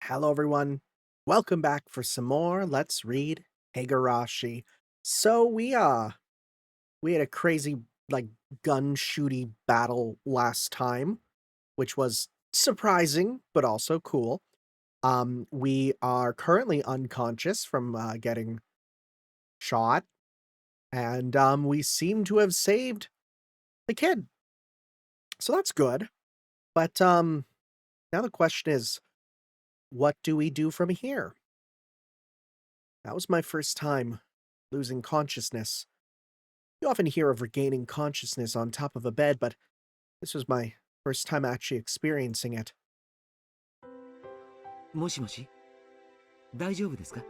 Hello, everyone. Welcome back for some more. Let's read Higurashi. So we had a crazy like gun shooty battle last time, which was surprising but also cool. We are currently unconscious from getting shot, and we seem to have saved the kid. So that's good. But now the question is, what do we do from here? That was my first time losing consciousness. You often hear of regaining consciousness on top of a bed, but this was my first time actually experiencing it. もしもし大丈夫ですか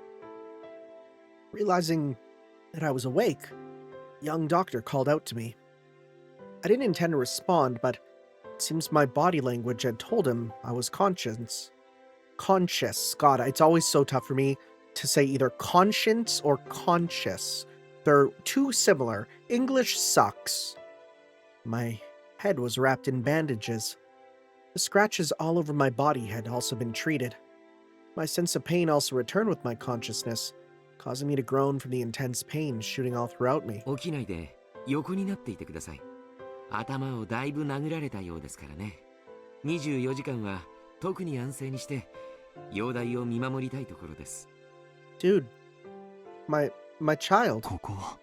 Realizing that I was awake, the young doctor called out to me. I didn't intend to respond, but it seems my body language had told him I was conscious. Conscious. God, it's always so tough for me to say either conscience or conscious. They're too similar. English sucks. My head was wrapped in bandages. The scratches all over my body had also been treated. My sense of pain also returned with my consciousness, causing me to groan from the intense pain shooting all throughout me. 起きないで横になっていてください。頭をだいぶ殴られたようですからね。24時間は特に安静にして容体を見守りたいところです。Dude, my child. ここは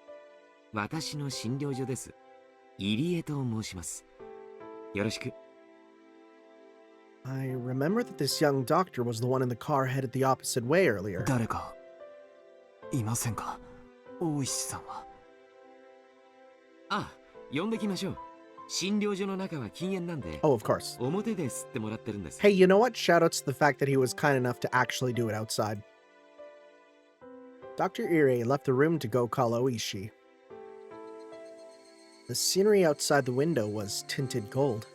私の診療所です。入江と申します。よろしく。I remember that this young doctor was the one in the car headed the opposite way earlier. 誰かいませんか大石さんは。あ、呼んできましょう。診療所の中は禁煙なんで、 Oh, of course. 表で吸ってもらってるんです。 Hey, you know what? Shoutouts to the fact that he was kind enough to actually do it outside. Dr. Irie left the room to go call Oishi. The scenery outside the window was tinted gold.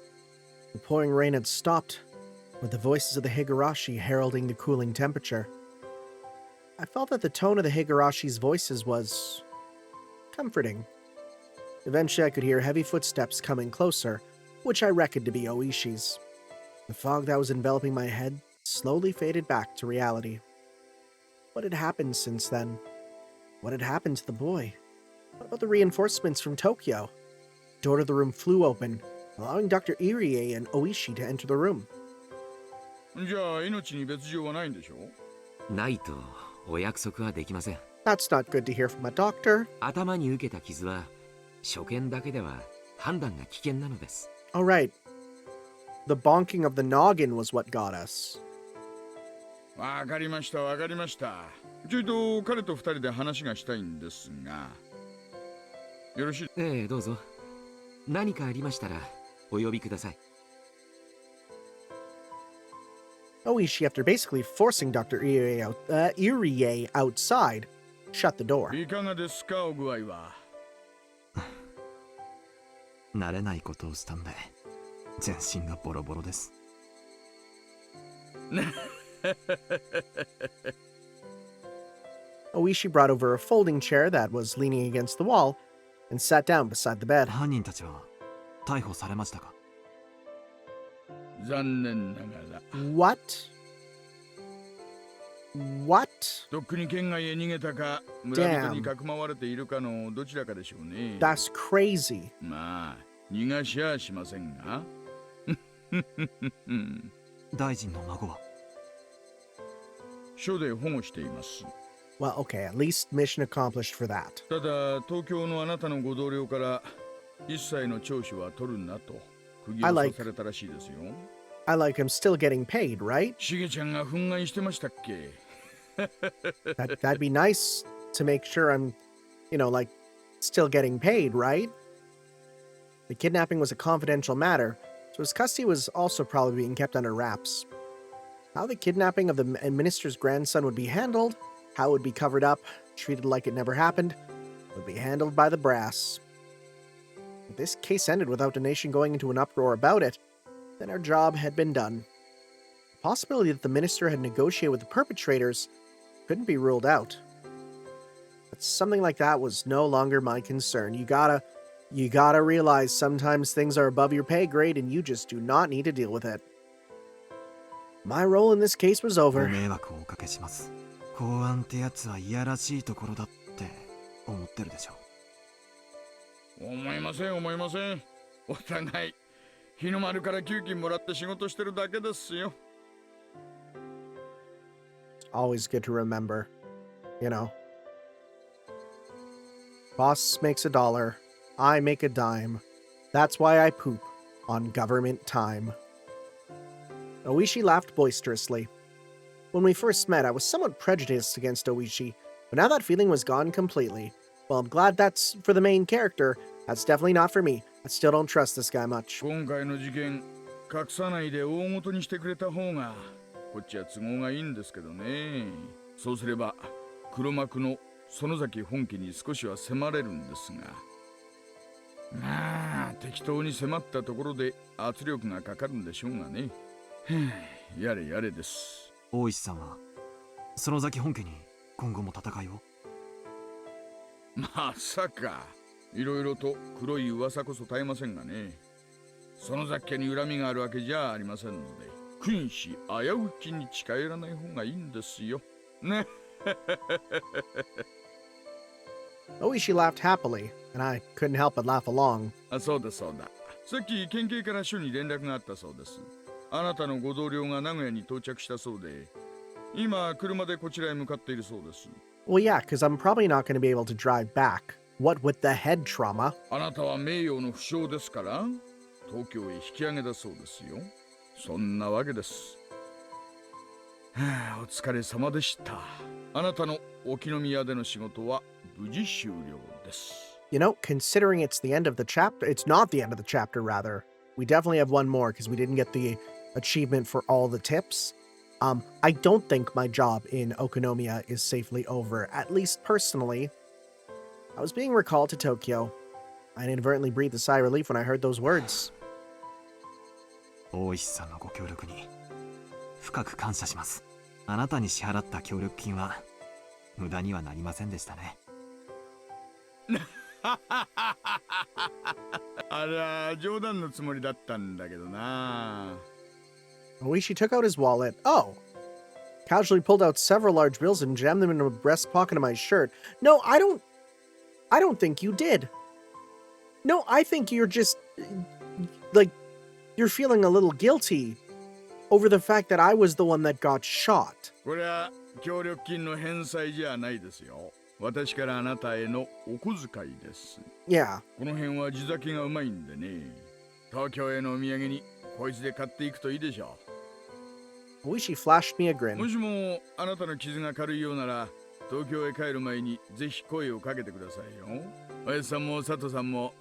The pouring rain had stopped, with the voices of the Higurashi heralding the cooling temperature. I felt that the tone of the Higurashi's voices was comforting. Eventually, I could hear heavy footsteps coming closer, which I reckoned to be Oishi's. The fog that was enveloping my head slowly faded back to reality. What had happened since then? What had happened to the boy? What about the reinforcements from Tokyo? The door to the room flew open, allowing Dr. Irie and Oishi to enter the room. じゃあ命に別状はないんでしょないとお約束はできません。 That's not good to hear from a doctor. 頭に受けた傷は初見だけでは判断が危険なのです。 All right. The bonking of the noggin was what got us. わかりましたわかりました。ちょいと彼と二人で話がしたいんですがよろしいええ、どうぞ。何かありましたらお呼びください。 Oishi, after basically forcing Dr. Irie outside, shut the door. いかがですかお具合は慣れないことをしたんで全身がボロボロです。 Oishi brought over a folding chair that was leaning against the wall and sat down beside the bed. 犯人たちは逮捕されましたか？残念ながら What? What? とっくに県外へ逃げたか村人にかくまわれているかのどちらかでしょうね That's crazy. まあ逃がしやしませんが大臣の孫は署で保護しています Well, okay, at least mission accomplished for that. ただ東京のあなたのご同僚から一切の聴取は取るなと釘を刺されたらしいですよ I like him still getting paid, right? しげちゃんが憤慨してましたっけ That'd be nice to make sure I'm, like, still getting paid, right? The kidnapping was a confidential matter, so his custody was also probably being kept under wraps. How the kidnapping of the minister's grandson would be handled, how it would be covered up, treated like it never happened, would be handled by the brass. If this case ended without the nation going into an uproar about it, then our job had been done. The possibility that the minister had negotiated with the perpetrators couldn't be ruled out. But something like that was no longer my concern. You gotta realize sometimes things are above your pay grade and you just do not need to deal with it. My role in this case was ご over. 迷惑をおかけします。公安ってやつはいやらしいところだって思ってるでしょ。思いません思いません。お互い日の丸から給金もらって仕事してるだけですよ。 Always good to remember, you know. Boss makes a dollar, I make a dime. That's why I poop on government time. Oishi laughed boisterously. When we first met, I was somewhat prejudiced against Oishi, but now that feeling was gone completely. Well, I'm glad that's for the main character. That's definitely not for me. I still don't trust this guy much. 今回の事件隠さないで大元にしてくれた方がこっちは都合がいいんですけどね。そうすれば黒幕の園崎本家に少しは迫れるんですが、まあ適当に迫ったところで圧力がかかるんでしょうがね。やれやれです。大石さんは園崎本家に今後も戦いを？まさか。いろいろと黒い噂こそ絶えませんがね。園崎家に恨みがあるわけじゃありませんので、君子危うきに近寄らない方がいいんですよ。ね。Oishi laughed happily, and I couldn't help but laugh along. あ、そうだそうだ。さっき県警から署に連絡があったそうです。あなたのご同僚が名古屋に到着したそうで、今車でこちらへ向かっているそうです。Well, yeah, because I'm probably not going to be able to drive back. What with the head trauma? あなたは名誉の負傷ですから、東京へ引き上げだそうですよ。そんなわけです。はあ、お疲れ様でした。あなたの沖宮での仕事は無事終了です。You know, considering it's the end of the chapter, it's not the end of the chapter, rather. We definitely have one more because we didn't get the achievement for all the tips. I don't think my job in Okonomiya is safely over, at least personally. I was being recalled to Tokyo. I inadvertently breathed a sigh of relief when I heard those words. 大石さんのご協力に深く感謝します。あなたに支払った協力金は無駄にはなりませんでしたね。あら、冗談のつもりだったんだけどな。Oishi took out his wallet. Oh. Casually pulled out several large bills and jammed them into the breast pocket of my shirt. No, I don't think you did. No, I think you're just like you're feeling a little guilty over the fact that I was the one that got shot. これは協力金の返済じゃないですよ。私からあなたへのお小遣いです。Yeah. この辺は地酒がうまいんでね。東京へのお土産にこいつで買っていくといいでしょう。Oishi flashed me a も grin. しもあなたの傷が軽いようなら、東京へ帰る前にぜひ声をかけてくださいよ。おやつさんも佐藤さんも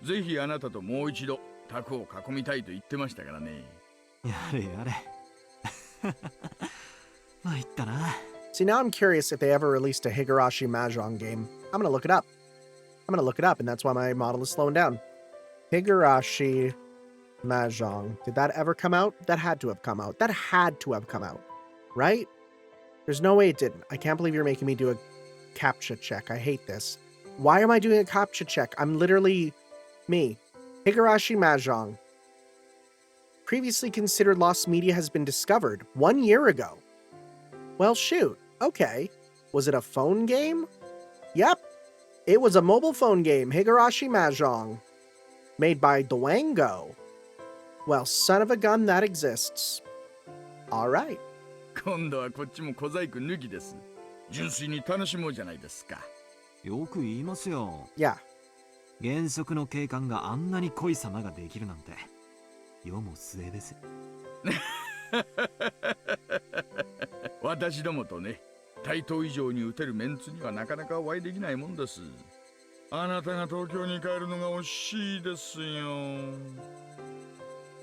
ぜひあなたともう一度卓を囲みたいと言ってましたからね。やれやれ。参ったな。See, now I'm curious if they ever released a Higurashi Mahjong game. I'm gonna look it up. And that's why my model is slowing down. Higurashi Mahjong. Did that ever come out? That had to have come out. Right? There's no way it didn't. I can't believe you're making me do a CAPTCHA check. I hate this. Why am I doing a CAPTCHA check? I'm literally me. Higurashi Mahjong. Previously considered lost media has been discovered 1 year ago. Well, shoot. Okay. Was it a phone game? Yep. It was a mobile phone game, Higurashi Mahjong. Made by Dwango. Well, son of a gun, that exists. Alright. 今度はこっちも小細工抜きです。純粋に楽しもうじゃないですか。よく言いますよ。Yeah. 現職の警官があんなに濃い様ができるなんて世も末です。私どもとね、対等以上に打てるメンツにはなかなかお会いできないもんです。あなたが東京に帰るのが惜しいですよ。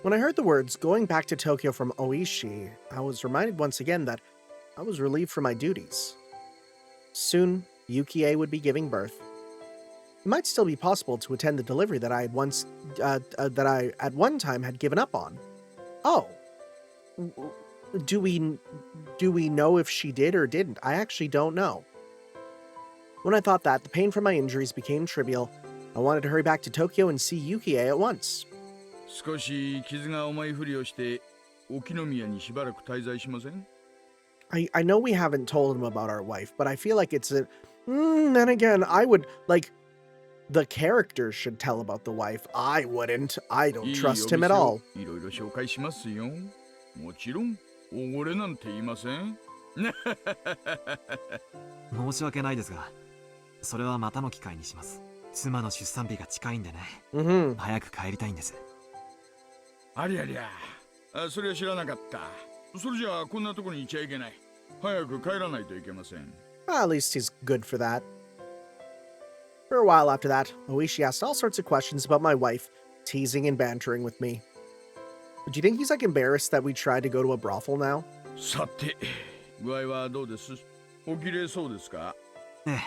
When I heard the words going back to Tokyo from Oishi, I was reminded once again that I was relieved from my duties. Soon, Yukie would be giving birth. It might still be possible to attend the delivery that I at one time had given up on. Oh, do we know if she did or didn't? I actually don't know. When I thought that, the pain from my injuries became trivial. I wanted to hurry back to Tokyo and see Yukie at once. 少し傷が重いふりをして沖宮にしばらく滞在しません？ I know we haven't told him about our wife, but I feel like it's a. Then again, I would like the characters should tell about the wife. I wouldn't. I don't いい trust お him at 店を all. いろいろ紹介しますよ。もちろん、おごれなんて言いません。申し訳ないですが、それはまたの機会にします。妻の出産日が近いんでね。Mm-hmm. 早く帰りたいんです。ありゃりゃ。それは知らなかった。それじゃあこんなとこにいちゃいけない。早く帰らないといけません。Well, at least he's good for that. For a while after that, Oishi asked all sorts of questions about my wife, teasing and bantering with me. Do you think he's like embarrassed that we tried to go to a brothel now? さて、具合はどうです？おきれいそうですか？ええ。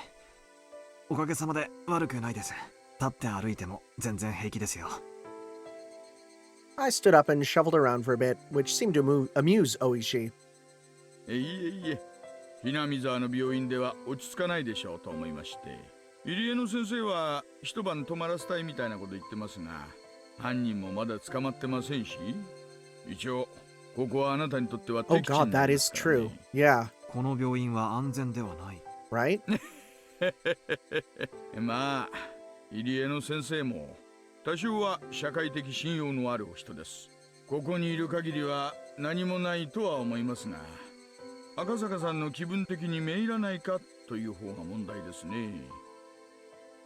おかげさまで悪くないです。立って歩いても全然平気ですよ。I stood up and shuffled around for a bit, which seemed to amuse Oishi. いえいえ、ひなみ沢の病院では落ち着かないでしょうと思いまして。入江の先生は一晩泊まらせたいみたいなこと言ってますが、犯人もまだ捕まってませんし、一応ここはあなたにとっては Oh 敵地 god, にな that りま is すからね。 true. Yeah, この病院は安全ではない。right? まあ、入江の先生も多少は社会的信用のあるお人です。ここにいる限りは何もないとは思いますが、赤坂さんの気分的にめいらないかという方が問題ですね。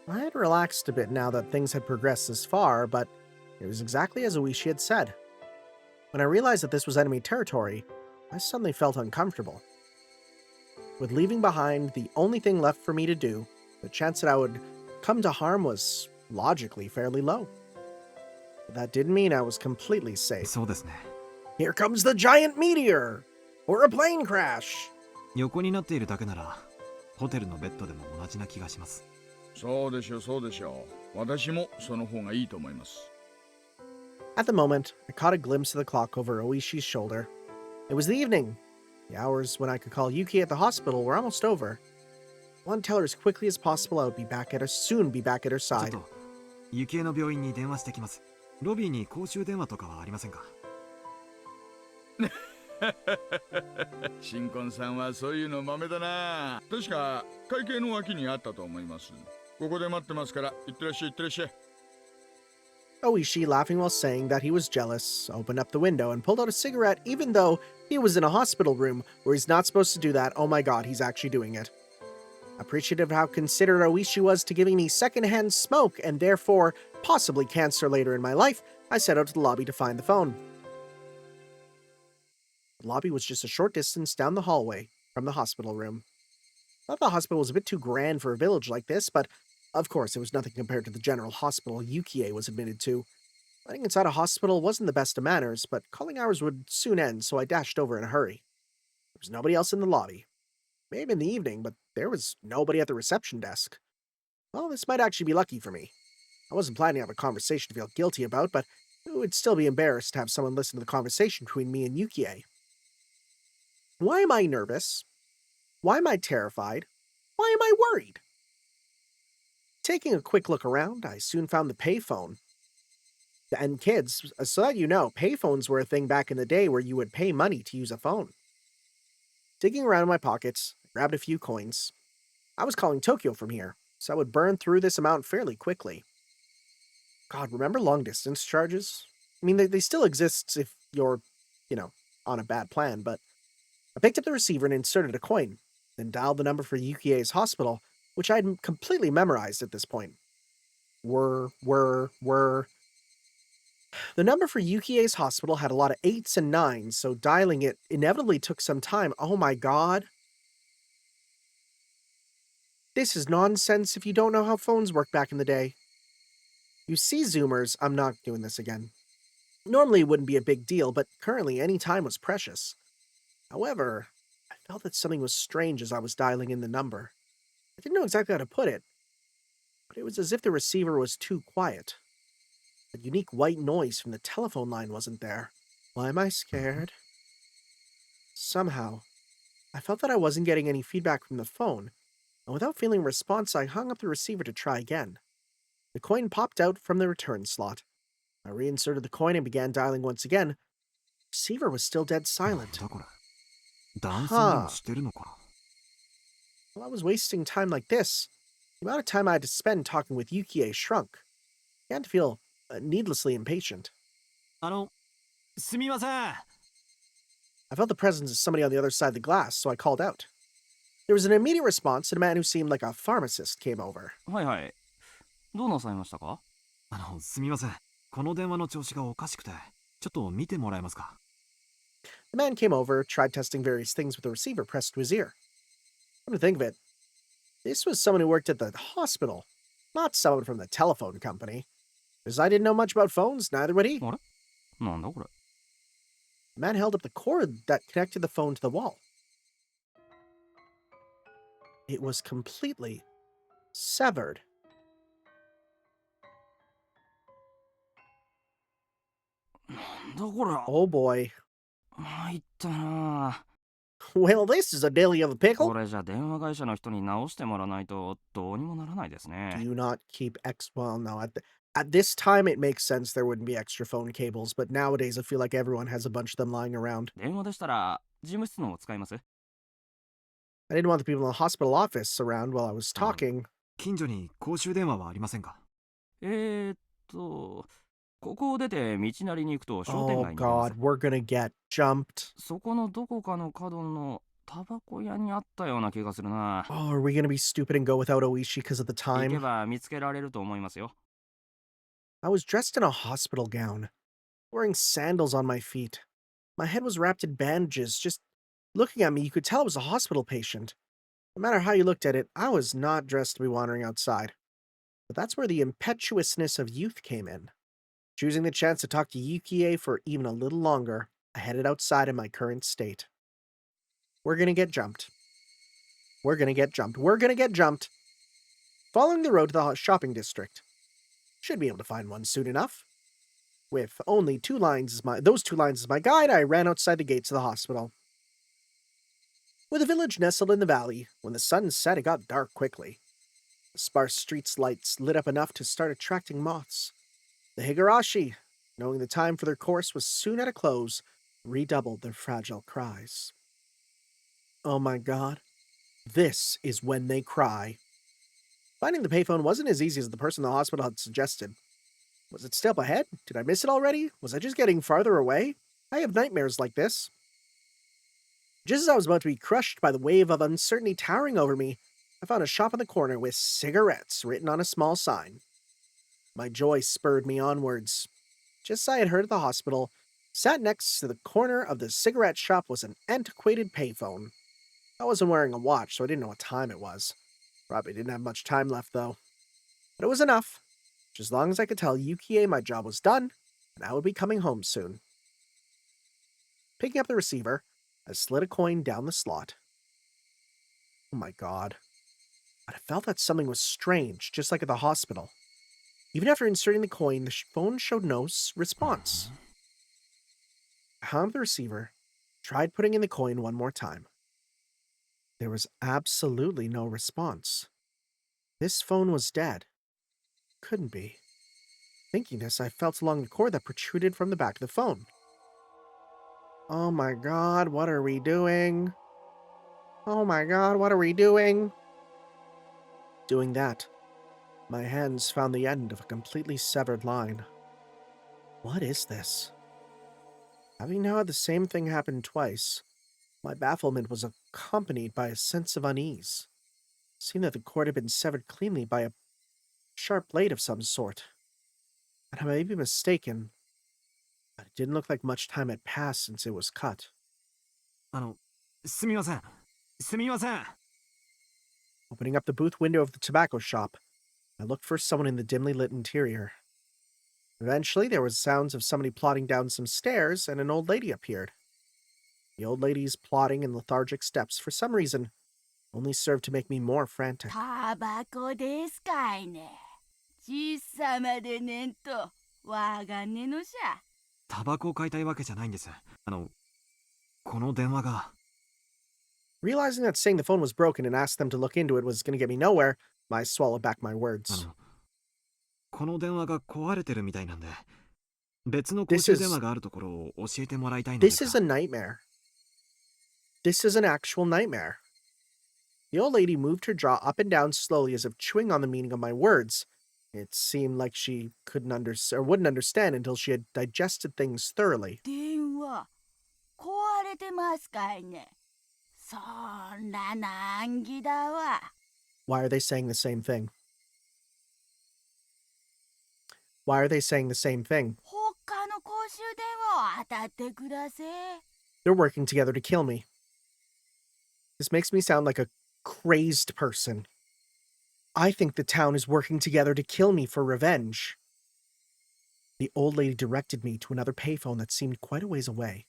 I had relaxed a bit now that things had progressed this far, but it was exactly as Oishi had said. When I realized that this was enemy territory, I suddenly felt uncomfortable. With leaving behind the only thing left for me to do, the chance that I would come to harm was logically fairly low. But that didn't mean I was completely safe. そうですね。 Here comes the giant meteor! Or a plane crash! 横になっているだけなら、ホテルのベッドでも同じな気がします。そうでしょう、そうでしょう。私もその方がいいと思います。At the moment, I caught a glimpse of the clock over Oishi's shoulder. It was the evening. The hours when I could call Yuki at the hospital were almost over. I wanted to tell her as quickly as possible I would soon be back at her ちょっ side. と、雪江の病院に電話してきます。ロビーに公衆電話とかはありませんか？新婚さんはそういうの豆だな。確か会計の脇にあったと思います。ここで待ってますから、いってらっしゃい、いってらっしゃい。Oishi, laughing while saying that he was jealous, opened up the window and pulled out a cigarette even though he was in a hospital room where he's not supposed to do that. Oh my god, he's actually doing it. Appreciative of how considerate Oishi was to giving me secondhand smoke and therefore possibly cancer later in my life, I set out to the lobby to find the phone. The lobby was just a short distance down the hallway from the hospital room. I thought the hospital was a bit too grand for a village like this, but of course it was nothing compared to the general hospital Yukie was admitted to. Letting inside a hospital wasn't the best of manners, but calling hours would soon end, so I dashed over in a hurry. There was nobody else in the lobby. Maybe in the evening, but there was nobody at the reception desk. Well, this might actually be lucky for me. I wasn't planning to have a conversation to feel guilty about, but it would still be embarrassed to have someone listen to the conversation between me and Yukie. Why am I nervous? Why am I terrified? Why am I worried? Taking a quick look around, I soon found the payphone. And kids, so that you know, payphones were a thing back in the day where you would pay money to use a phone. Digging around in my pockets, I grabbed a few coins. I was calling Tokyo from here, so I would burn through this amount fairly quickly. God, remember long distance charges? I mean, they still exist if you're, on a bad plan, but I picked up the receiver and inserted a coin, then dialed the number for Yukie's hospital, which I had completely memorized at this point. Were. The number for Yukie's hospital had a lot of 8s and 9s, so dialing it inevitably took some time. Oh my god. This is nonsense if you don't know how phones worked back in the day. You see, Zoomers, I'm not doing this again. Normally it wouldn't be a big deal, but currently any time was precious. However, I felt that something was strange as I was dialing in the number. I didn't know exactly how to put it, but it was as if the receiver was too quiet. The unique white noise from the telephone line wasn't there. Why am I scared? Somehow, I felt that I wasn't getting any feedback from the phone, and without feeling a response, I hung up the receiver to try again. The coin popped out from the return slot. I reinserted the coin and began dialing once again. I receiver was still dead なん silent. だこれ。断線でも Huh. してるのかな。 While I was wasting time like this, the amount of time I had to spend talking with Yukie shrunk. I began to feel needlessly impatient. すみません。 I felt the presence of somebody on the other side of the glass, so I called out. There was an immediate response, and a man who seemed like a pharmacist came over. はいはい。どうなさいましたか？すみません。この電話の調子がおかしくて、ちょっと見てもらえますか。 The man came over, tried testing various things with the receiver pressed to his ear. Come to think of it, this was someone who worked at the hospital, not someone from the telephone company. Because I didn't know much about phones, neither would he. あれ？なんだこれ？ The man held up the cord that connected the phone to the wall. It was completely severed. なんだこれ？ Oh boy. 参ったな。 Well, this is a daily of a こ pickle. れじゃ電話会社の人に直してもらわないとどうにもならないですね。 Do not keep well, no, at this time it makes sense there wouldn't be extra phone cables, but nowadays I feel like everyone has a bunch of them lying around. 電話でしたら事務室のを使います？ I didn't want the people in the hospital office around while I was talking. 近所に公衆電話はありませんか。ここを出て道なりに行くと商店 Oh 街に出ます。 god, we're gonna get jumped. そこのどこかの角のタバコ屋にあったような気がするな。 Oh, are we gonna be stupid and go without Oishi because of the 行け time? ば見つけられると思いますよ。 I was dressed in a hospital gown, wearing sandals on my feet. My head was wrapped in bandages. Just looking at me, you could tell I was a hospital patient. No matter how you looked at it, I was not dressed to be wandering outside. But that's where the impetuousness of youth came in. Choosing the chance to talk to Yukie for even a little longer, I headed outside in my current state. We're gonna get jumped. We're gonna get jumped. We're gonna get jumped. Following the road to the shopping district. Should be able to find one soon enough. With only those two lines as my guide, I ran outside the gates of the hospital. With the village nestled in the valley, when the sun set, it got dark quickly. The sparse streets' lights lit up enough to start attracting moths. The Higurashi, knowing the time for their course was soon at a close, redoubled their fragile cries. Oh my god. This is when they cry. Finding the payphone wasn't as easy as the person in the hospital had suggested. Was it still up ahead? Did I miss it already? Was I just getting farther away? I have nightmares like this. Just as I was about to be crushed by the wave of uncertainty towering over me, I found a shop on the corner with cigarettes written on a small sign. My joy spurred me onwards. Just as I had heard at the hospital, sat next to the corner of the cigarette shop was an antiquated payphone. I wasn't wearing a watch, so I didn't know what time it was. Probably didn't have much time left, though. But it was enough. Just as long as I could tell Yukie my job was done, and I would be coming home soon. Picking up the receiver, I slid a coin down the slot. Oh my god. But I felt that something was strange, just like at the hospital. Even after inserting the coin, the phone showed no response. I hung up the receiver, tried putting in the coin one more time. There was absolutely no response. This phone was dead. Couldn't be. Thinking this, I felt along the cord that protruded from the back of the phone. Oh my god, what are we doing? Oh my god, what are we doing? Doing that, my hands found the end of a completely severed line. What is this? Having now had the same thing happen twice, my bafflement was accompanied by a sense of unease. Seemed that the cord had been severed cleanly by a sharp blade of some sort. And I may be mistaken, but it didn't look like much time had passed since it was cut. すみません。すみません。 Opening up the booth window of the tobacco shop, I looked for someone in the dimly lit interior. Eventually, there was sounds of somebody plodding down some stairs, and an old lady appeared. The old lady's plodding and lethargic steps, for some reason, only served to make me more frantic. タバコですかいね。小さまでねんと、わがねのしゃ。タバコを買いたいわけじゃないんです。この電話が。 Realizing that saying the phone was broken and asked them to look into it was going to get me nowhere, I swallowed back my words. この電話が壊れてるみたいなんで、別の公 This 衆電話 is があるところを教えてもらいたいので this す is a が。 nightmare. This is an actual nightmare. The old lady moved her jaw up and down slowly as if chewing on the meaning of my words. It seemed like she couldn't or wouldn't understand until she had digested things thoroughly. 電話壊れてますかいね。そんな難儀だわ。 Why are they saying the same thing? Why are they saying the same thing? 他の公衆電話を当たってください。 They're working together to kill me. This makes me sound like a crazed person. I think the town is working together to kill me for revenge. The old lady directed me to another payphone that seemed quite a ways away.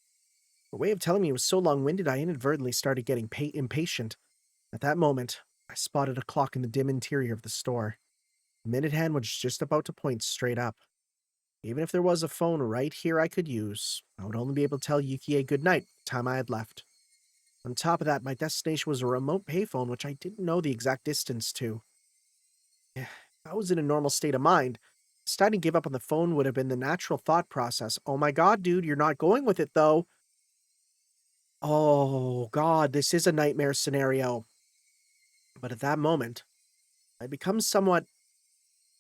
Her way of telling me was so long-winded I inadvertently started getting impatient. At that moment, I spotted a clock in the dim interior of the store. The minute hand was just about to point straight up. Even if there was a phone right here I could use, I would only be able to tell Yukie good night the time I had left. On top of that, my destination was a remote payphone which I didn't know the exact distance to. If I was in a normal state of mind, deciding to give up on the phone would have been the natural thought process. Oh my god, dude, you're not going with it though. Oh god, this is a nightmare scenario. But at that moment, I'd become somewhat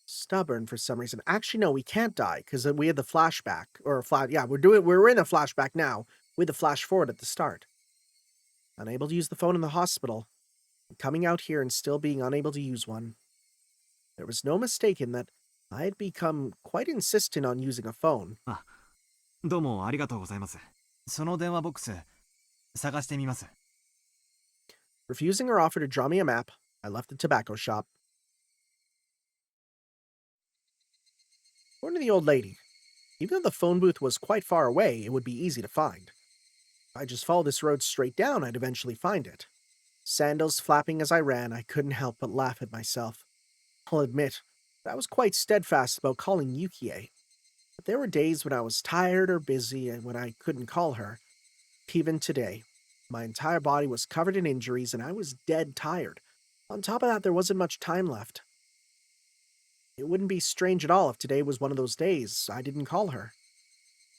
stubborn for some reason. Actually, no, we can't die because we had the flashback or yeah, we're in a flashback now with the flash forward at the start. Unable to use the phone in the hospital, and coming out here and still being unable to use one. There was no mistaking that I had become quite insistent on using a phone. どうもありがとうございます。その電話ボックス探してみます。 Refusing her offer to draw me a map, I left the tobacco shop. According to the old lady, even though the phone booth was quite far away, it would be easy to find. If I just followed this road straight down, I'd eventually find it. Sandals flapping as I ran, I couldn't help but laugh at myself. I'll admit that I was quite steadfast about calling Yukie, but there were days when I was tired or busy and when I couldn't call her. Even today, my entire body was covered in injuries and I was dead tired. On top of that, there wasn't much time left. It wouldn't be strange at all if today was one of those days I didn't call her.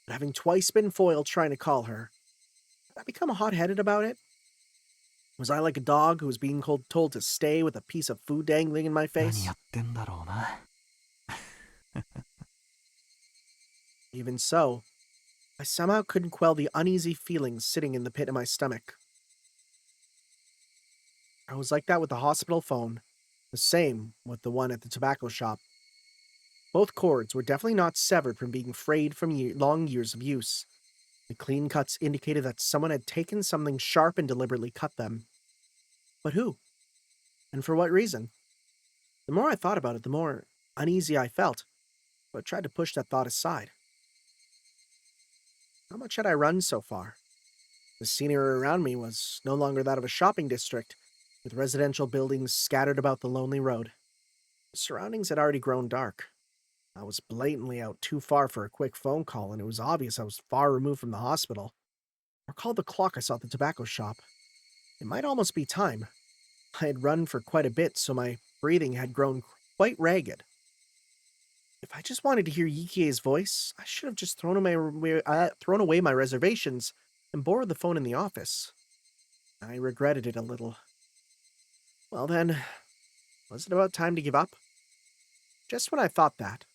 But having twice been foiled trying to call her, had I become hot-headed about it? Was I like a dog who was being told to stay with a piece of food dangling in my 何 face? やってんだろうな。 Even so, I somehow couldn't quell the uneasy feelings sitting in the pit of my stomach. I was like that with the hospital phone, the same with the one at the tobacco shop. Both cords were definitely not severed from being frayed from long years of use. The clean cuts indicated that someone had taken something sharp and deliberately cut them. But who? And for what reason? The more I thought about it, the more uneasy I felt, but I tried to push that thought aside. How much had I run so far? The scenery around me was no longer that of a shopping district, with residential buildings scattered about the lonely road. The surroundings had already grown dark. I was blatantly out too far for a quick phone call, and it was obvious I was far removed from the hospital. I recalled the clock I saw at the tobacco shop. It might almost be time. I had run for quite a bit, so my breathing had grown quite ragged. If I just wanted to hear Yikie's voice, I should have just thrown away my reservations and borrowed the phone in the office. I regretted it a little. Well then, was it about time to give up? Just when I thought that,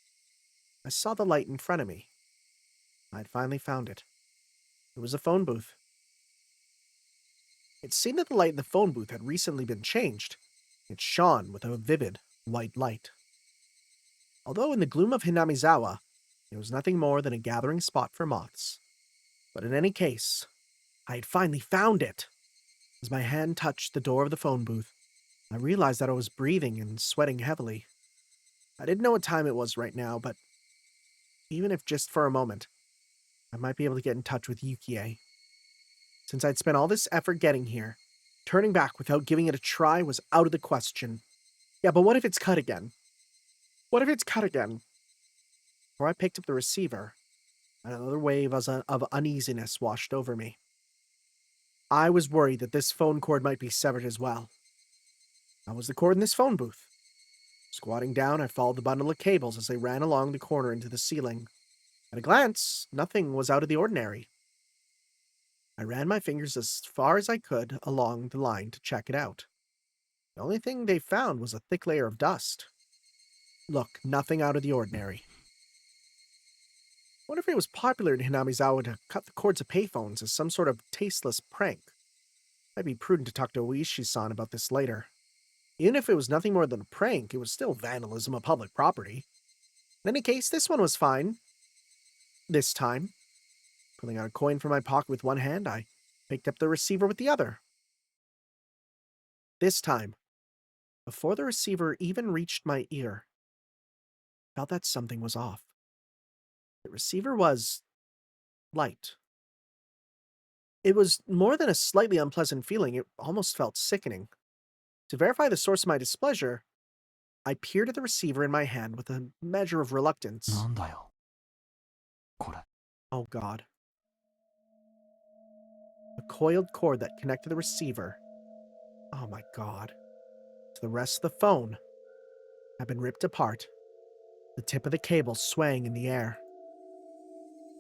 I saw the light in front of me. I'd finally found it. It was a phone booth. It seemed that the light in the phone booth had recently been changed. It shone with a vivid, white light. Although in the gloom of Hinamizawa, it was nothing more than a gathering spot for moths. But in any case, I had finally found it. As my hand touched the door of the phone booth, I realized that I was breathing and sweating heavily. I didn't know what time it was right now, but even if just for a moment, I might be able to get in touch with Yukie. Since I'd spent all this effort getting here, turning back without giving it a try was out of the question. Yeah, but what if it's cut again? What if it's cut again? Before I picked up the receiver, another wave of uneasiness washed over me. I was worried that this phone cord might be severed as well. How was the cord in this phone booth? Squatting down, I followed the bundle of cables as they ran along the corner into the ceiling. At a glance, nothing was out of the ordinary. I ran my fingers as far as I could along the line to check it out. The only thing they found was a thick layer of dust. Look, nothing out of the ordinary. Wonder if it was popular in Hinamizawa to cut the cords of payphones as some sort of tasteless prank. Might be prudent to talk to Oishi-san about this later. Even if it was nothing more than a prank, it was still vandalism of public property. In any case, this one was fine. This time. Pulling out a coin from my pocket with one hand, I picked up the receiver with the other. This time, before the receiver even reached my ear, I felt that something was off. The receiver was light. It was more than a slightly unpleasant feeling, it almost felt sickening. To verify the source of my displeasure, I peered at the receiver in my hand with a measure of reluctance. なんだよこれ。 Oh god. The coiled cord that connected the receiver, oh my god, to the rest of the phone had been ripped apart, the tip of the cable swaying in the air.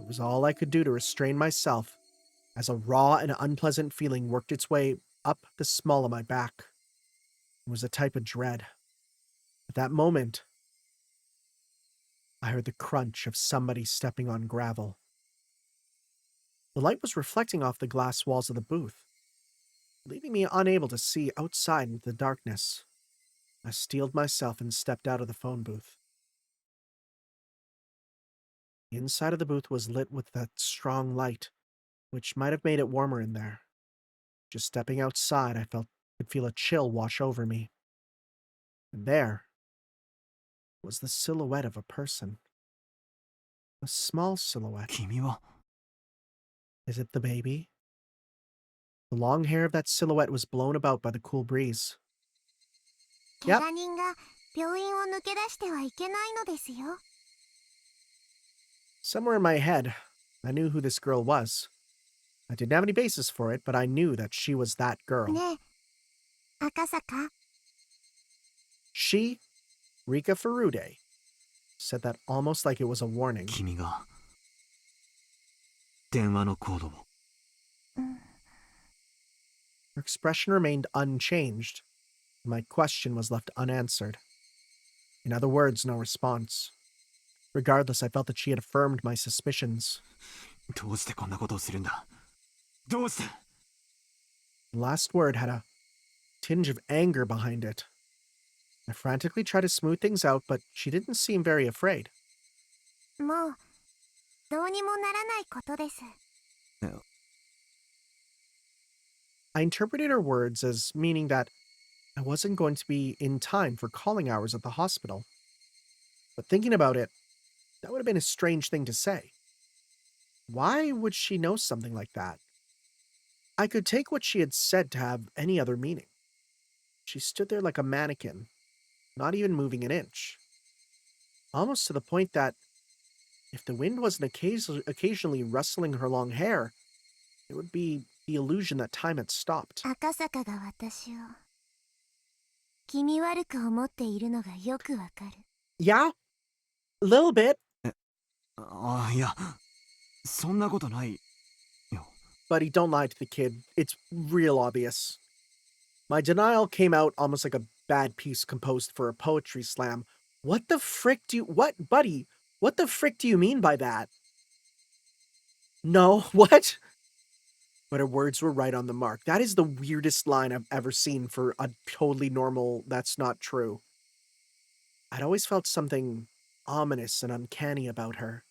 It was all I could do to restrain myself as a raw and unpleasant feeling worked its way up the small of my back. It was a type of dread. At that moment, I heard the crunch of somebody stepping on gravel. The light was reflecting off the glass walls of the booth, leaving me unable to see outside into the darkness. I steeled myself and stepped out of the phone booth. The inside of the booth was lit with that strong light, which might have made it warmer in there. Just stepping outside, I could feel a chill wash over me. And there was the silhouette of a person. A small silhouette. 君は Is it the baby? The long hair of that silhouette was blown about by the cool breeze. 怪我人が病院を抜け出してはいけないのですよ。 Somewhere in my head, I knew who this girl was. I didn't have any basis for it, but I knew that she was that girl. ねえ、赤坂。 She, Rika Furude, said that almost like it was a warning. 君が電話のコードを。 Her expression remained unchanged. My question was left unanswered. In other words, no response. Regardless, I felt that she had affirmed my suspicions. どうしてこんなことをするんだ。どうして。 The last word had a tinge of anger behind it. I frantically tried to smooth things out, but she didn't seem very afraid. もうどうにもならないことです。 I interpreted her words as meaning that I wasn't going to be in time for calling hours at the hospital. But thinking about it, that would have been a strange thing to say. Why would she know something like that? I could take what she had said to have any other meaning. She stood there like a mannequin, not even moving an inch. Almost to the point that if the wind wasn't occasionally rustling her long hair, it would be the illusion that time had stopped. 赤坂が私を気味悪く思っているのがよくわかる。 Yeah? A little bit. ああ、いや、そんなことないよ。 Buddy, don't lie to the kid. It's real obvious. My denial came out almost like a bad piece composed for a poetry slam. What the frick do you— What, buddy? What the frick do you mean by that? No, what? But her words were right on the mark. That is the weirdest line I've ever seen for a totally normal "that's not true." I'd always felt something ominous and uncanny about her,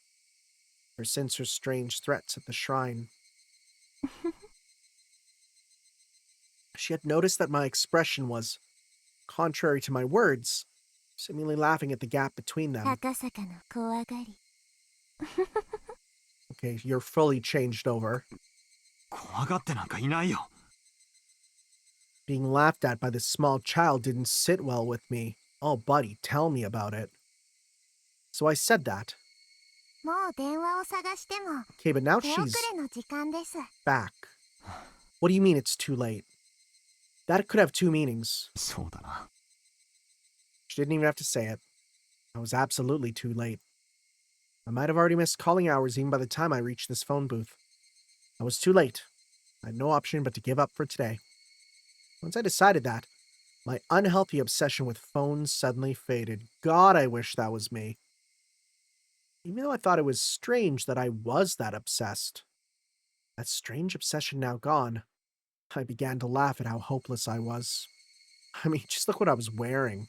ever since her strange threats at the shrine. She had noticed that my expression was contrary to my words, seemingly laughing at the gap between them. 赤坂の怖がり。 Okay, you're fully changed over. 怖がってなんかいないよ。 Being laughed at by this small child didn't sit well with me. Oh, buddy, tell me about it. So I said that. もう電話を探しても Okay, but now 手遅 she's れの時間です。 back. What do you mean it's too late? That could have two meanings. そうだな。 She didn't even have to say it. I was absolutely too late. I might have already missed calling hours even by the time I reached this phone booth. I was too late. I had no option but to give up for today. Once I decided that, my unhealthy obsession with phones suddenly faded. God, I wish that was me. Even though I thought it was strange that I was that obsessed. That strange obsession now gone, I began to laugh at how hopeless I was. I mean, just look what I was wearing.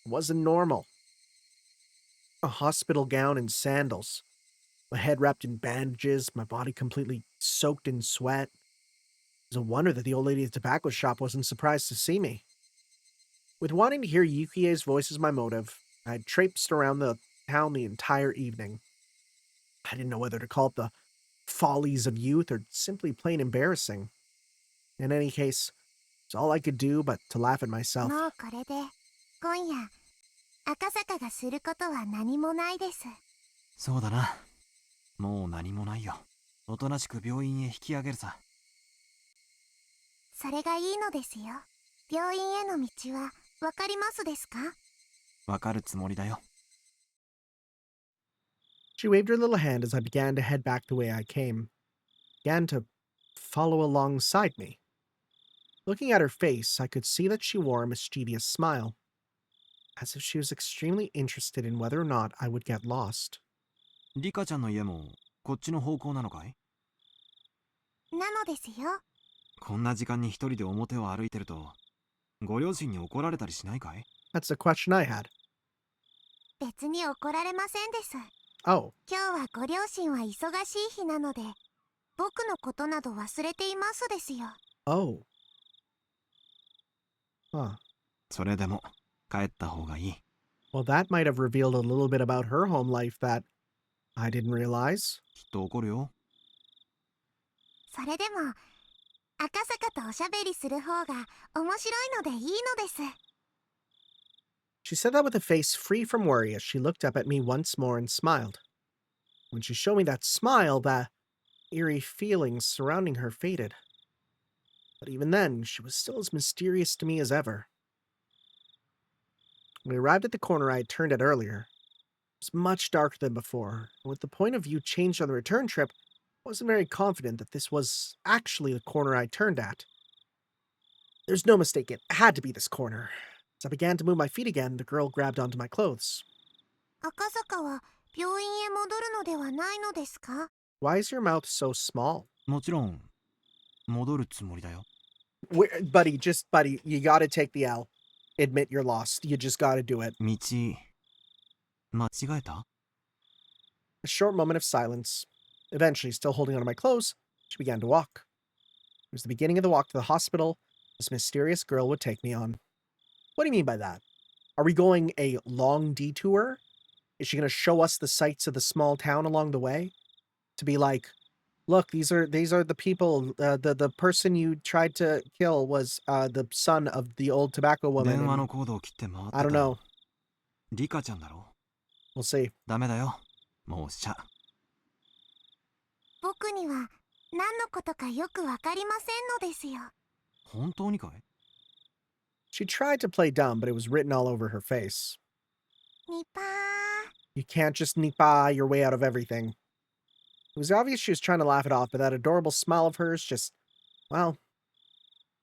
It wasn't normal. A hospital gown and sandals. My head wrapped in bandages, my body completely soaked in sweat. It was a wonder that the old lady at the tobacco shop wasn't surprised to see me. With wanting to hear Yukie's voice as my motive, I had traipsed around the town the entire evening. I didn't know whether to call it the follies of youth or simply plain embarrassing. In any case, it's all I could do but to laugh at myself. もうこれで今夜赤坂がすることは何もないです。そうだな。もう何もないよ。おとなしく病院へ引き上げるさ。それがいいのですよ。病院への道はわかりますですか？わかるつもりだよ。She waved her little hand as I began to head back the way I came, began to follow alongside me. Looking at her face, I could see that she wore a mischievous smile, as if she was extremely interested in whether or not I would get lost. リカちゃんの家もこっちの方向なのかい？なのですよ。こんな時間に一人で表を歩いてると、ご両親に怒られたりしないかい？ That's the question I had. 別に怒られませんです。Oh, 今日はご両親は忙しい日なので、僕のことなど忘れていますですよ。oh. Huh. それでも帰った方がいい。Well, that might have revealed a little bit about her home life that I didn't realize. きっと怒るよ。それでも赤坂とおしゃべりする方が面白いのでいいのです。She said that with a face free from worry as she looked up at me once more and smiled. When she showed me that smile, the eerie feelings surrounding her faded. But even then, she was still as mysterious to me as ever. When we arrived at the corner I had turned at earlier, it was much darker than before, and with the point of view changed on the return trip, I wasn't very confident that this was actually the corner I turned at. There's no mistake, it had to be this corner. As I began to move my feet again, the girl grabbed onto my clothes. 赤坂は病院へ戻るのではないのですか？ Why is your mouth so small? もちろん戻るつもりだよ。Buddy, you gotta take the L. Admit you're lost. You just gotta do it. 道間違えた？ A short moment of silence. Eventually, still holding onto my clothes, she began to walk. It was the beginning of the walk to the hospital this mysterious girl would take me on. What do you mean by that? Are we going a long detour? Is she going to show us the sights of the small town along the way? To be like, look, these are the people. The person you tried to kill was the son of the old tobacco woman. 電話 And のコードを切って回って I た don't の know. リカちゃんだろ？ We'll see. ダメだよ。もうしちゃ。僕には何のことかよくわかりませんのですよ。本当にかい？ She tried to play dumb, but it was written all over her face. ニパー。 You can't just nipa your way out of everything. It was obvious she was trying to laugh it off, but that adorable smile of hers just, well,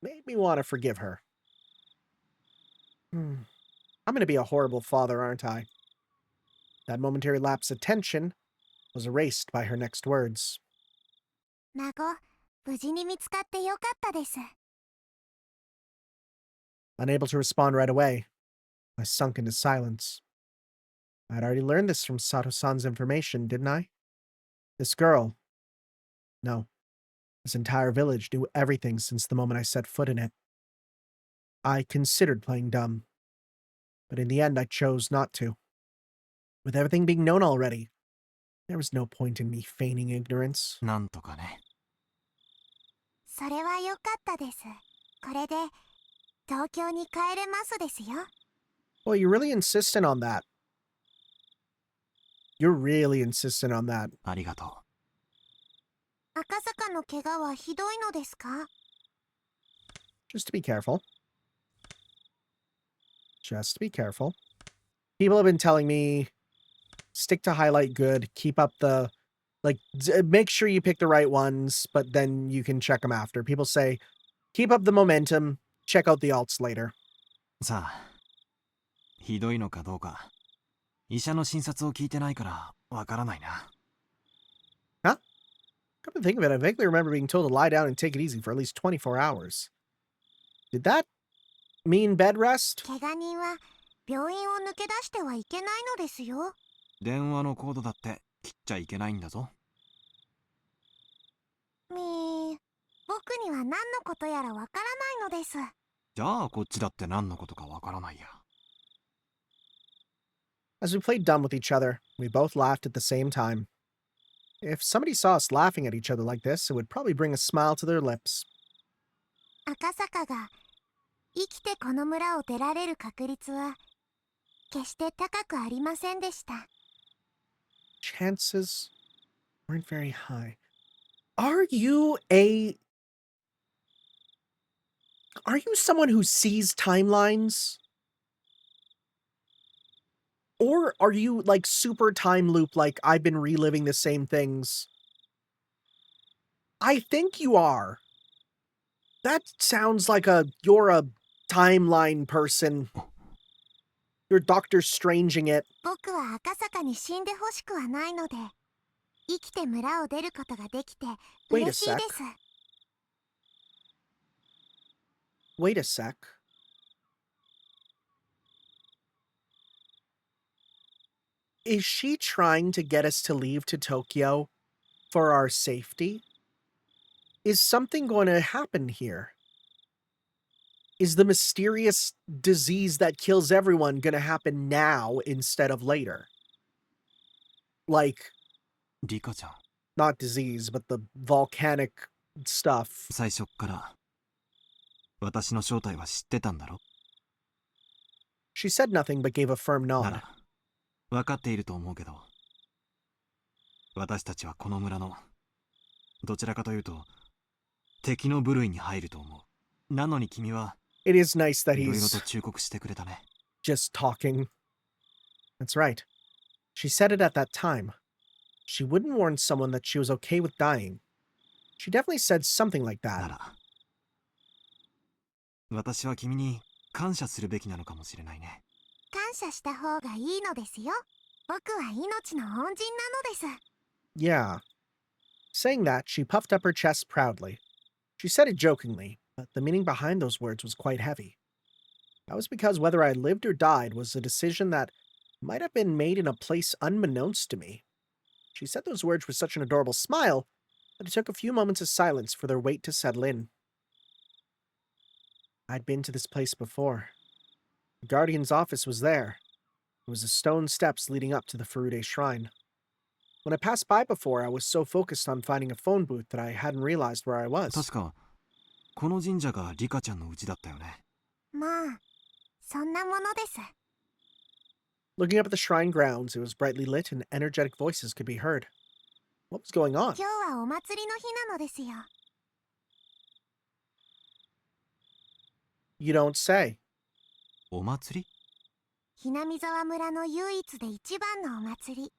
made me want to forgive her. I'm going to be a horrible father, aren't I? That momentary lapse of tension was erased by her next words. 孫、無事に見つかってよかったです。 Unable to respond right away, I sunk into silence. I had already learned this from Sato-san's information, didn't I? This girl. No. This entire village knew everything since the moment I set foot in it. I considered playing dumb, but in the end I chose not to. With everything being known already, there was no point in me feigning ignorance. なんとかね。それはよかったです。これで東京に帰れますですよ。 Well, you're really insistent on that. You're really insistent on that. ありがとう。赤坂の怪我はひどいのですか？ Just to be careful. Just to be careful. People have been telling me Stick to highlight good. Keep up the make sure you pick the right ones, but then you can check them after. People say, keep up the momentum. Check out the alts later. さあ、ひどいのかどうか、医者の診察を聞いてないからわからないな。Huh? Come to think of it, I vaguely remember being told to lie down and take it easy for at least 24 hours. Did that mean bed rest? 怪我人は病院を抜け出してはいけないのですよ。電話のコードだって切っちゃいけないんだぞ。僕には何のことやらわからないのです。じゃあこっちだって何のことかわからないや。As we played dumb with each other, we both laughed at the same time. If somebody saw us laughing at each other like this, it would probably bring a smile to their lips. 赤坂が生きてこの村を出られる確率は決して高くありませんでした。Chances weren't very high. Are you someone who sees timelines? Or are you like super time loop, like I've been reliving the same things? I think you are. That sounds like you're a timeline person. You're Doctor Stranging it. 僕は赤坂に死んでほしくはないので、生きて村を出ることができて Wait a 嬉しい sec. です。Wait a sec. Is she trying to get us to leave to Tokyo for our safety? Is something going to happen here? Is the mysterious disease that kills everyone going to happen now instead of later? Like, リカちゃん、 not disease, but the volcanic stuff. 最初っから私の正体は知ってたんだろ。 She said nothing but gave a firm な nod. ら分かっていると思うけど、私たちはこの村のどちらかというと敵の部類に入ると思う。なのに君は It is nice that いろいろと he's 忠告してくれたね。 just talking. That's right. She said it at that time. She wouldn't warn someone that she was okay with dying. She definitely said something like な that. ら私は君に感謝するべきなのかもしれないね。感謝した方がいいのですよ。僕は命の恩人なのです。 Yeah. Saying that, she puffed up her chest proudly. She said it jokingly, but the meaning behind those words was quite heavy. That was because whether I lived or died was a decision that might have been made in a place unbeknownst to me. She said those words with such an adorable smile that it took a few moments of silence for their weight to settle in. I'd been to this place before. The Guardian's office was there. It was the stone steps leading up to the Furude shrine. When I passed by before, I was so focused on finding a phone booth that I hadn't realized where I was. 確かこの神社がリカちゃんの家だったよね。まあ、そんなものです。 Looking up at the shrine grounds, it was brightly lit and energetic voices could be heard. What was going on? 今日はお祭りの日なのですよ。 You don't say. お祭り？ひなみ沢村の唯一で一番のお祭り。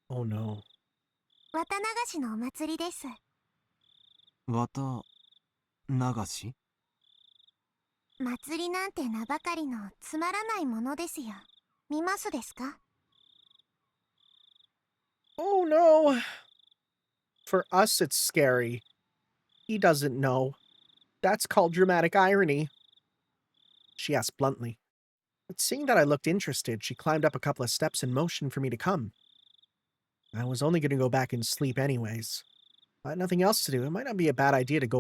Oh no. 綿流しのお祭りです。 綿流し？ 祭りなんて名ばかりのつまらないものですよ。見ますですか？ Oh no. For us, it's scary. He doesn't know. That's called dramatic irony. She asked bluntly. But seeing that I looked interested, she climbed up a couple of steps and motioned for me to come. I was only going to go back and sleep anyways. I had nothing else to do. It might not be a bad idea to go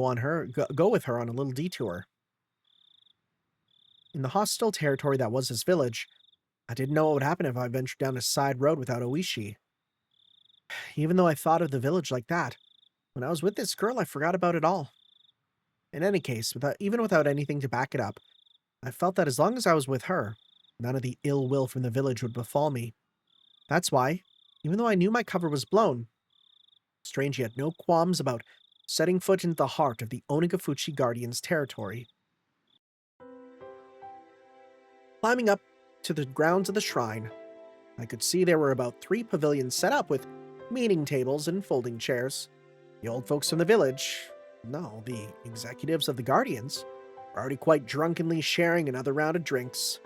with her on a little detour. In the hostile territory that was this village, I didn't know what would happen if I ventured down a side road without Oishi. Even though I thought of the village like that, when I was with this girl, I forgot about it all. In any case, even without anything to back it up, I felt that as long as I was with her, none of the ill will from the village would befall me. That's why, even though I knew my cover was blown, Strange had no qualms about setting foot into the heart of the Onigafuchi Guardian's territory. Climbing up to the grounds of the shrine, I could see there were about 3 pavilions set up with meeting tables and folding chairs. The old folks from the village, no, the executives of the Guardians, were already quite drunkenly sharing another round of drinks.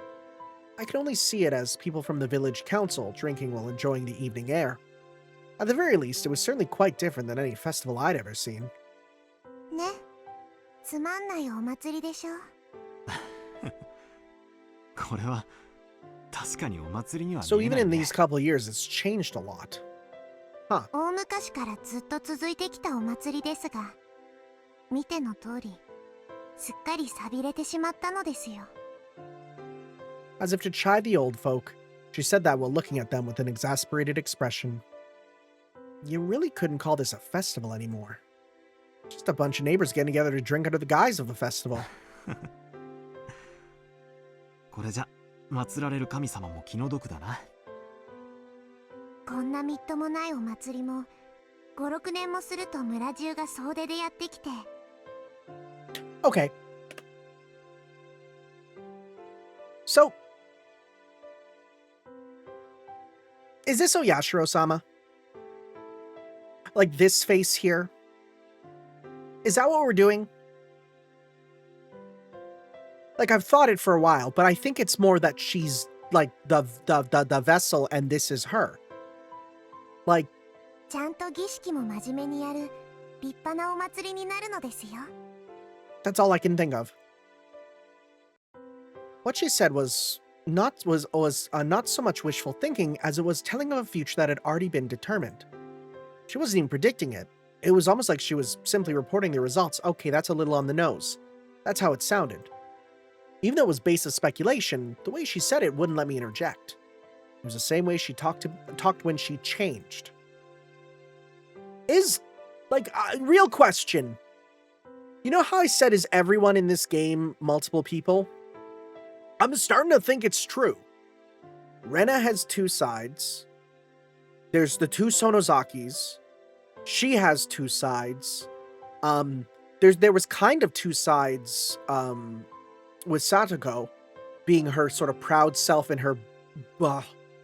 I could only see it as people from the village council drinking while enjoying the evening air. At the very least, it was certainly quite different than any festival I'd ever seen. ね、つまんないお祭りでしょ。これは確かにお祭りには So 見え even ない in ね。 these couple years, it's changed a lot. 大昔からずっと続いてきたお祭りですが、見ての通り、すっかり寂れてしまったのですよ。As if to chide the old folk, she said that while looking at them with an exasperated expression. You really couldn't call this a festival anymore. Just a bunch of neighbors getting together to drink under the guise of the festival. これじゃ祀られる神様も気の毒だな。こんなみっともないお祭りも、5、6年もすると村中が総出でやってきて。Okay. So, is this Oyashiro-sama? Like this face here? Is that what we're doing? Like, I've thought it for a while, but I think it's more that she's like the vessel and this is her. Like, ちゃんと儀式も真面目にやる立派なお祭りになるのですよ。that's all I can think of. What she said was not so much wishful thinking as it was telling of a future that had already been determined. She wasn't even predicting it. It was almost like she was simply reporting the results. Okay, that's a little on the nose. That's how it sounded. Even though it was based on speculation, the way she said it wouldn't let me interject. It was the same way she talked when she changed. Real question. You know how I said is everyone in this game multiple people? I'm starting to think it's true. Rena has 2 sides. There's the 2 Sonozakis. She has 2 sides. There was kind of 2 sides with Satoko being her sort of proud self and her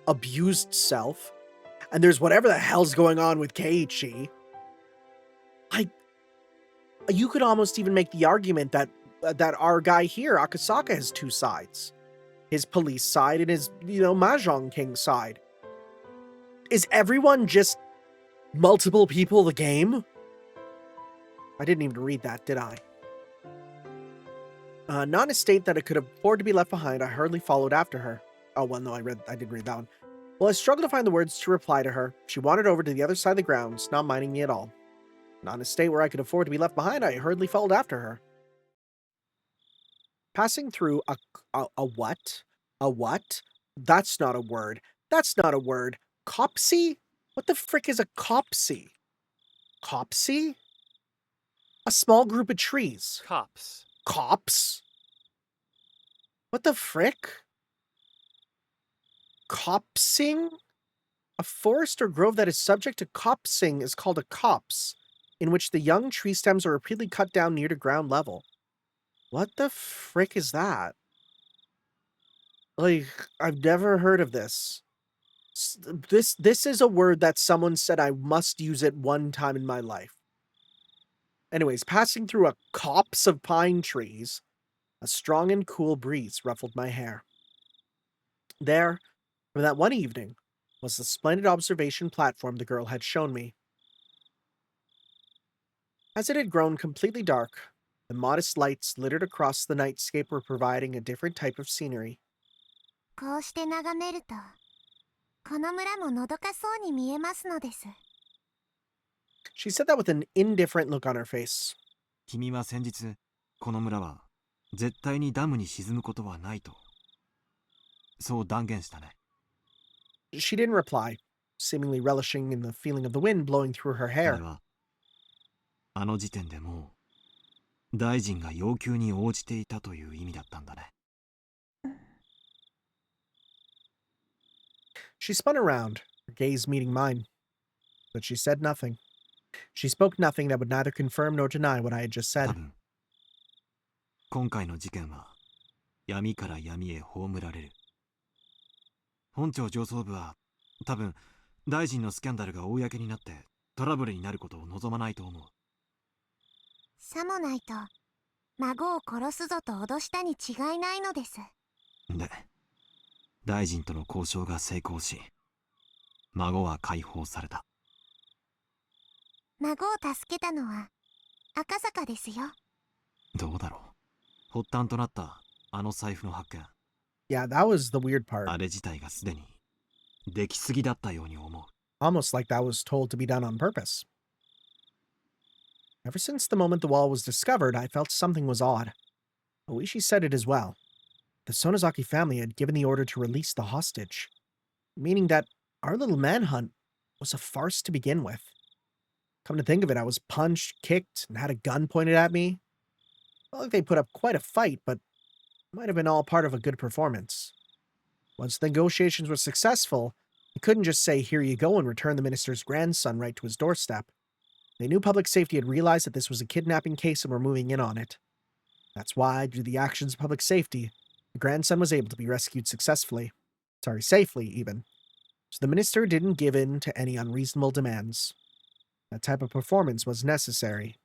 abused self. And there's whatever the hell's going on with Keiichi. You could almost even make the argument that our guy here, Akasaka, has 2 sides. His police side and his, Mahjong King side. Is everyone just multiple people the game? I didn't even read that, did I? Not in a state that it could afford to be left behind, I hurriedly followed after her. Oh, well, no, I didn't read that one. Well, I struggled to find the words to reply to her. She wandered over to the other side of the grounds, not minding me at all. Not in a state where I could afford to be left behind, I hurriedly followed after her. Passing through a what? A what? That's not a word. That's not a word. Copsy? What the frick is a copsy? Copsy? A small group of trees. Cops. Cops? What the frick? Copsing? A forest or grove that is subject to copsing is called a copse, in which the young tree stems are repeatedly cut down near to ground level. What the frick is that? Like, I've never heard of this. This is a word that someone said I must use it one time in my life. Anyways, passing through a copse of pine trees, a strong and cool breeze ruffled my hair. There, from that one evening, was the splendid observation platform the girl had shown me. As it had grown completely dark, the modest lights littered across the nightscape were providing a different type of scenery. こうして眺めると、この村ものどかそうに見えますのです。She said that with an indifferent look on her face. 君は先日、この村は絶対にダムに沈むことはないと、そう断言したね。She didn't reply, seemingly relishing in the feeling of the wind blowing through her それ hair. は、あの時点でもう、大臣が要求に応じていたという意味だったんだね。She spun around, her gaze meeting mine. But she said nothing. She spoke nothing that would neither confirm nor deny what I had just 多 said. 分、今回の事件は闇から闇へ葬られる。本庁上層部は多分大臣のスキャンダルが公になってトラブルになることを望まないと思う。さもないと孫を殺すぞと脅したに違いないのです。で、大臣との交渉が成功し、孫は解放された。孫を助けたのは赤坂ですよ。どうだろう。発端となったあの財布の発見。Yeah, that was the weird part. あれ自体がすでにできすぎだったように思う。Almost like that was told to be done on purpose. Ever since the moment the wall was discovered, I felt something was odd. Oishi said it as well. The Sonozaki family had given the order to release the hostage, meaning that our little manhunt was a farce to begin with. Come to think of it, I was punched, kicked, and had a gun pointed at me. Felt like they put up quite a fight, but it might have been all part of a good performance. Once the negotiations were successful, they couldn't just say, "Here you go," and return the minister's grandson right to his doorstep. They knew public safety had realized that this was a kidnapping case and were moving in on it. That's why, due to the actions of public safety, the grandson was able to be rescued successfully. Safely, even. So the minister didn't give in to any unreasonable demands. That type of performance was necessary.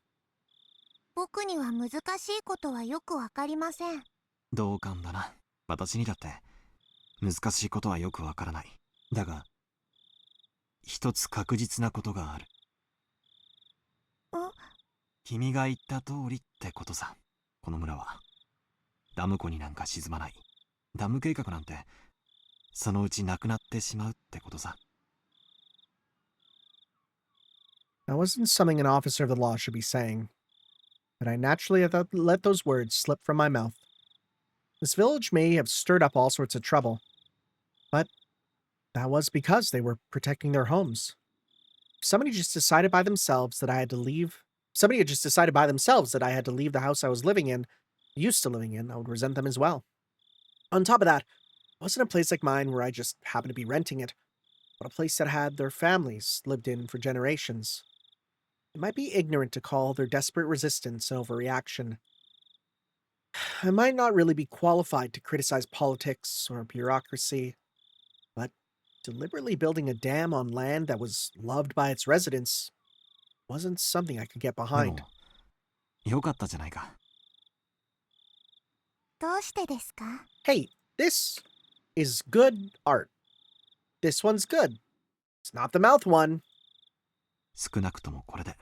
僕には難しいことはよくわかりません。同感だな。私にだって難しいことはよくわからない。だが、一つ確実なことがある。君が言った通りってことさ。この村はダム湖になんか沈まない。ダム計画なんてそのうちなくなってしまうってことさ。That wasn't something an officer of the law should be saying, but I naturally let those words slip from my mouth. This village may have stirred up all sorts of trouble, but that was because they were protecting their homes. If somebody just decided by themselves that I had to leave. Somebody had just decided by themselves that I had to leave the house I was used to living in, I would resent them as well. On top of that, it wasn't a place like mine where I just happened to be renting it, but a place that had their families lived in for generations. It might be ignorant to call their desperate resistance an overreaction. I might not really be qualified to criticize politics or bureaucracy, but deliberately building a dam on land that was loved by its residents wasn't something I could get で behind. も、よかったじゃないか。どうしてですか？ Hey, this is good art. This one's good. It's not the mouth one. 少なくともこれで、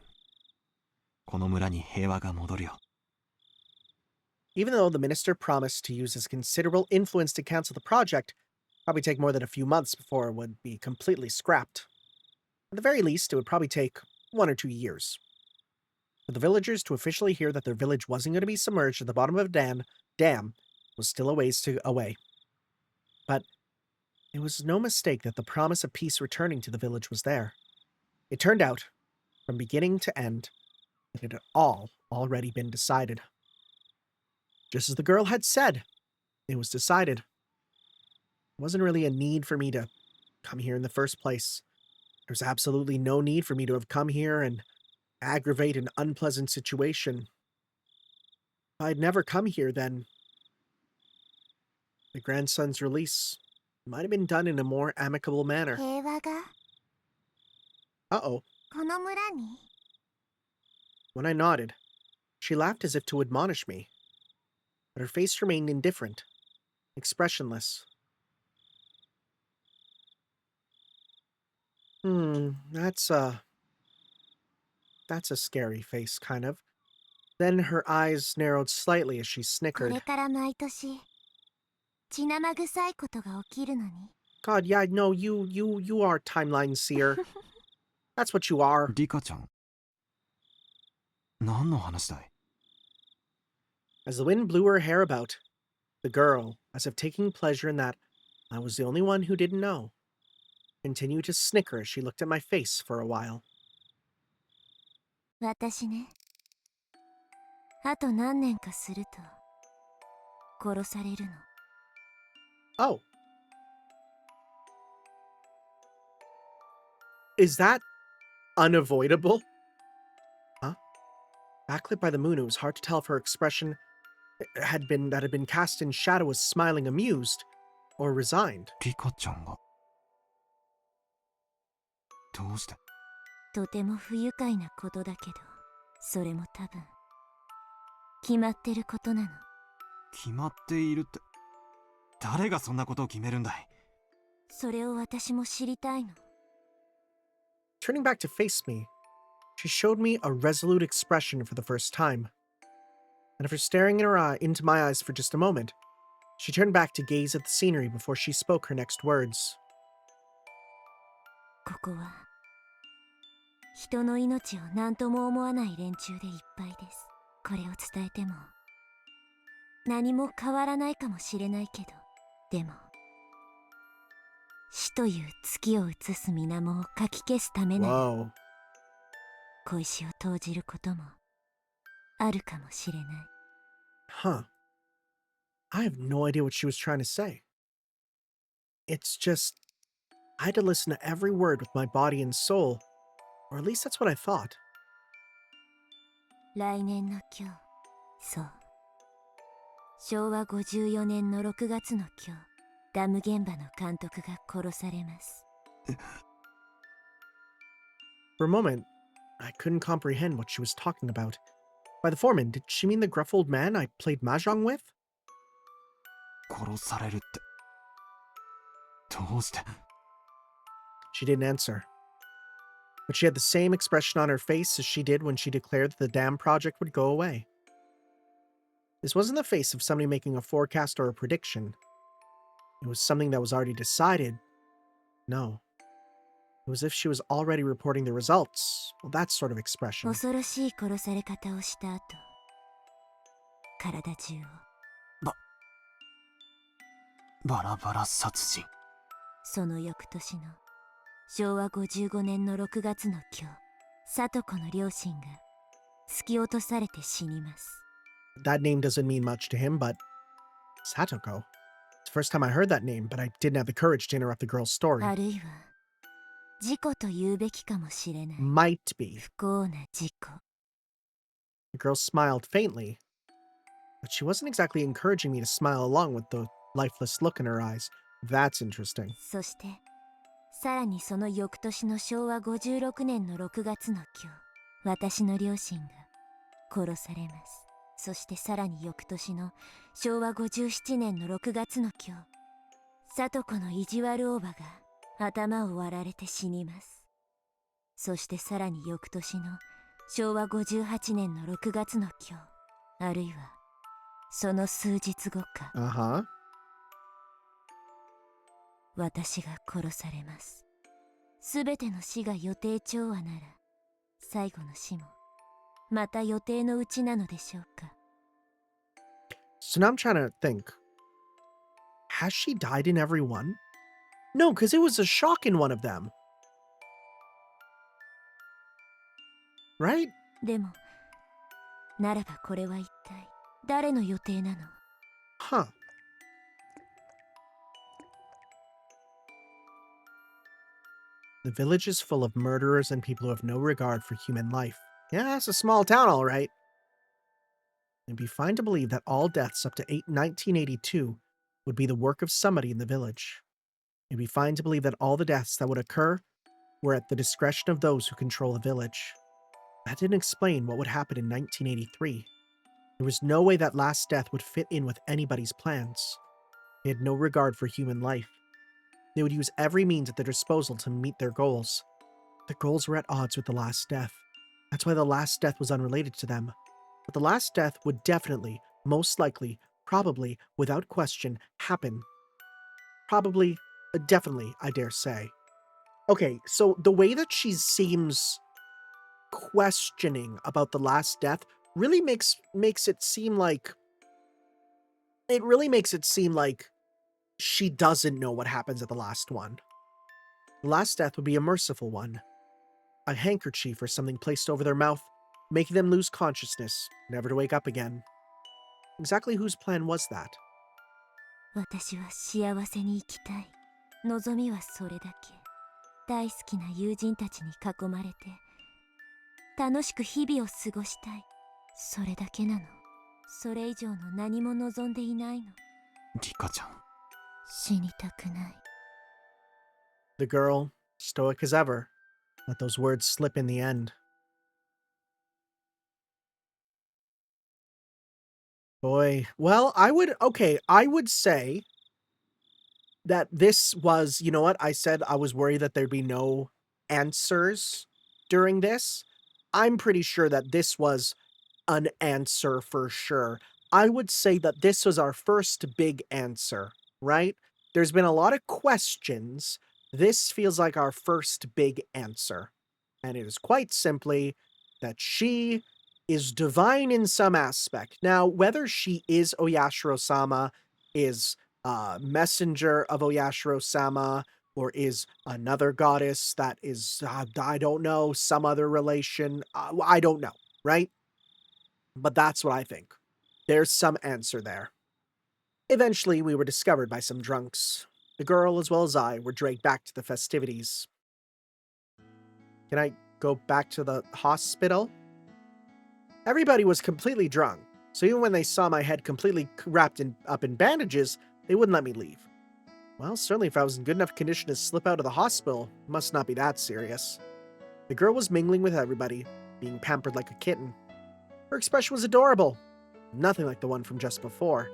この村に平和が戻るよ。Even though the minister promised to use his considerable influence to cancel the project, probably take more than a few months before it would be completely scrapped. At the very least, it would probably take 1 or 2 years. For the villagers to officially hear that their village wasn't going to be submerged at the bottom of a dam was still a ways away. But it was no mistake that the promise of peace returning to the village was there. It turned out, from beginning to end, that it had all already been decided. Just as the girl had said, it was decided. There wasn't really a need for me to come here in the first place. There was absolutely no need for me to have come here and aggravate an unpleasant situation. If I'd never come here, then the grandson's release might have been done in a more amicable manner. 平和が Uh-oh. この村に When I nodded, she laughed as if to admonish me. But her face remained indifferent, expressionless. That's a scary face, kind of. Then her eyes narrowed slightly as she こ snickered. れから毎年血生臭いことが起きるのに God, yeah, no, you are timeline seer. That's what you are. リカちゃん、何の話だい？ As the wind blew her hair about, the girl, as if taking pleasure in that I was the only one who didn't know, continued to snicker as she looked at my face for a while. 私ねあと何年かすると殺されるの Oh. Is that unavoidable? Huh? Backlit by the moon, it was hard to tell if her expression had been cast in shadow was smiling amused, or resigned. リカちゃんがどうして？とても不愉快なことだけど、それも多分決まってることなの。決まっているって、誰がそんなことを決めるんだい？それを私も知りたいの。 Turning back to face me, she showed me a resolute expression for the first time. And after staring into my eyes for just a moment, she turned back to gaze at the scenery before she spoke her next words. ここは人の命を何とも思わない連中でいっぱいです。これを伝えても何も変わらないかもしれないけど、でも死という月を映す水面をかき消すためなら Whoa. 小石を投じることもあるかもしれない。 Huh. I have no idea what she was trying to say. It's just, I had to listen to every word with my body and soul, or at least that's what I thought. 来年の今日、そう、昭和54年の6月の今日、ダム現場の監督が殺されます。 For a moment, I couldn't comprehend what she was talking about. By the foreman, did she mean the gruff old man I played mahjong with? 殺されるってどうして？ She didn't answer. But she had the same expression on her face as she did when she declared that the dam project would go away. This wasn't the face of somebody making a forecast or a prediction. It was something that was already decided. No. It was as if she was already reporting the results. Well, that sort of expression. 恐ろしい殺され方をした後、体中をバラバラ殺人。その翌年の昭和55年の6月の今日、聡子の両親が突き落とされて死にます。 That name doesn't mean much to him, but Satoko. It's the first time I heard that name, but I didn't have the courage to interrupt the girl's story. あるいは事故と言うべきかもしれない。 Might be. 不幸な事故。 The girl smiled faintly, but she wasn't exactly encouraging me to smile along with the lifeless look in her eyes. That's interesting. そしてさらにその翌年の昭和56年の6月の今日、私の両親が殺されます。そしてさらに翌年の昭和57年の6月の今日、聡子の意地悪おばが頭を割られて死にます。そしてさらに翌年の昭和58年の6月の今日、あるいはその数日後か、Uh-huh. 私が殺されます。すべての死が予定調和なら、最後の死もまた予定のうちなのでしょうか。 So now I'm trying to think. Has she died in every one? No, because it was a shock in one of them. Right? でもならばこれは一体誰の予定なの？ Huh. The village is full of murderers and people who have no regard for human life. Yeah, it's a small town, all right. It'd be fine to believe that all deaths up to 1982 would be the work of somebody in the village. It'd be fine to believe that all the deaths that would occur were at the discretion of those who control the village. That didn't explain what would happen in 1983. There was no way that last death would fit in with anybody's plans. They had no regard for human life. They would use every means at their disposal to meet their goals. The goals were at odds with the last death. That's why the last death was unrelated to them. But the last death would definitely, most likely, probably, without question, happen. Probably, definitely, I dare say. Okay, so the way that she seems questioning about the last death really makes it seem like... It really makes it seem like she doesn't know what happens at the last one. The last death would be a merciful one. A handkerchief or something placed over their mouth, making them lose consciousness, never to wake up again. Exactly whose plan was that? 私は幸せに生きたい。望みはそれだけ。大好きな友人たちに囲まれて楽しく日々を過ごしたい。それだけなの。それ以上の何も望んでいないの。リカちゃん、死にたくない。 The girl, stoic as ever, let those words slip in the end. Boy, well, I would say that this was, you know what? I said I was worried that there'd be no answers during this. I'm pretty sure that this was an answer for sure. I would say that this was our first big answer, right? There's been a lot of questions. This feels like our first big answer. And it is quite simply that she is divine in some aspect. Now, whether she is Oyashiro-sama, is a messenger of Oyashiro-sama, or is another goddess that is, I don't know, some other relation, I don't know, right? But that's what I think. There's some answer there. Eventually, we were discovered by some drunks. The girl, as well as I, were dragged back to the festivities. Can I go back to the hospital? Everybody was completely drunk, so even when they saw my head completely wrapped up in bandages, they wouldn't let me leave. Well, certainly if I was in good enough condition to slip out of the hospital, it must not be that serious. The girl was mingling with everybody, being pampered like a kitten. Her expression was adorable, nothing like the one from just before,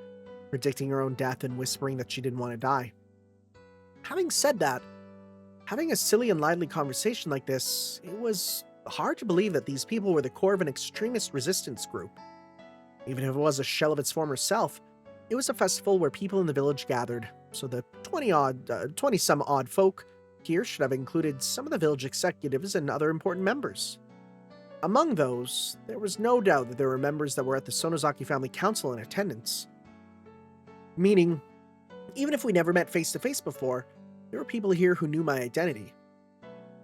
predicting her own death and whispering that she didn't want to die. Having said that, having a silly and lively conversation like this, it was hard to believe that these people were the core of an extremist resistance group. Even if it was a shell of its former self, it was a festival where people in the village gathered, so the 20-some odd folk here should have included some of the village executives and other important members. Among those, there was no doubt that there were members that were at the Sonozaki family council in attendance. Meaning, even if we never met face to face before, there were people here who knew my identity.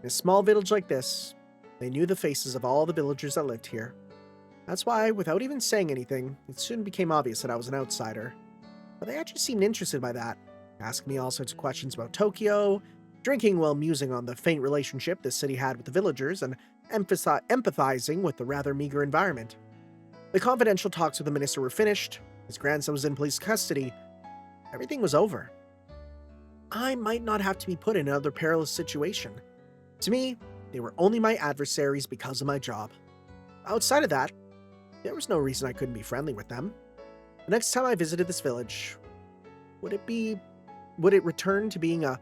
In a small village like this, they knew the faces of all the villagers that lived here. That's why, without even saying anything, it soon became obvious that I was an outsider. But they actually seemed interested by that, asking me all sorts of questions about Tokyo, drinking while musing on the faint relationship the city had with the villagers, and empathizing with the rather meager environment. The confidential talks with the minister were finished, his grandson was in police custody, everything was over. I might not have to be put in another perilous situation. To me, they were only my adversaries because of my job. Outside of that, there was no reason I couldn't be friendly with them. The next time I visited this village, would it return to being a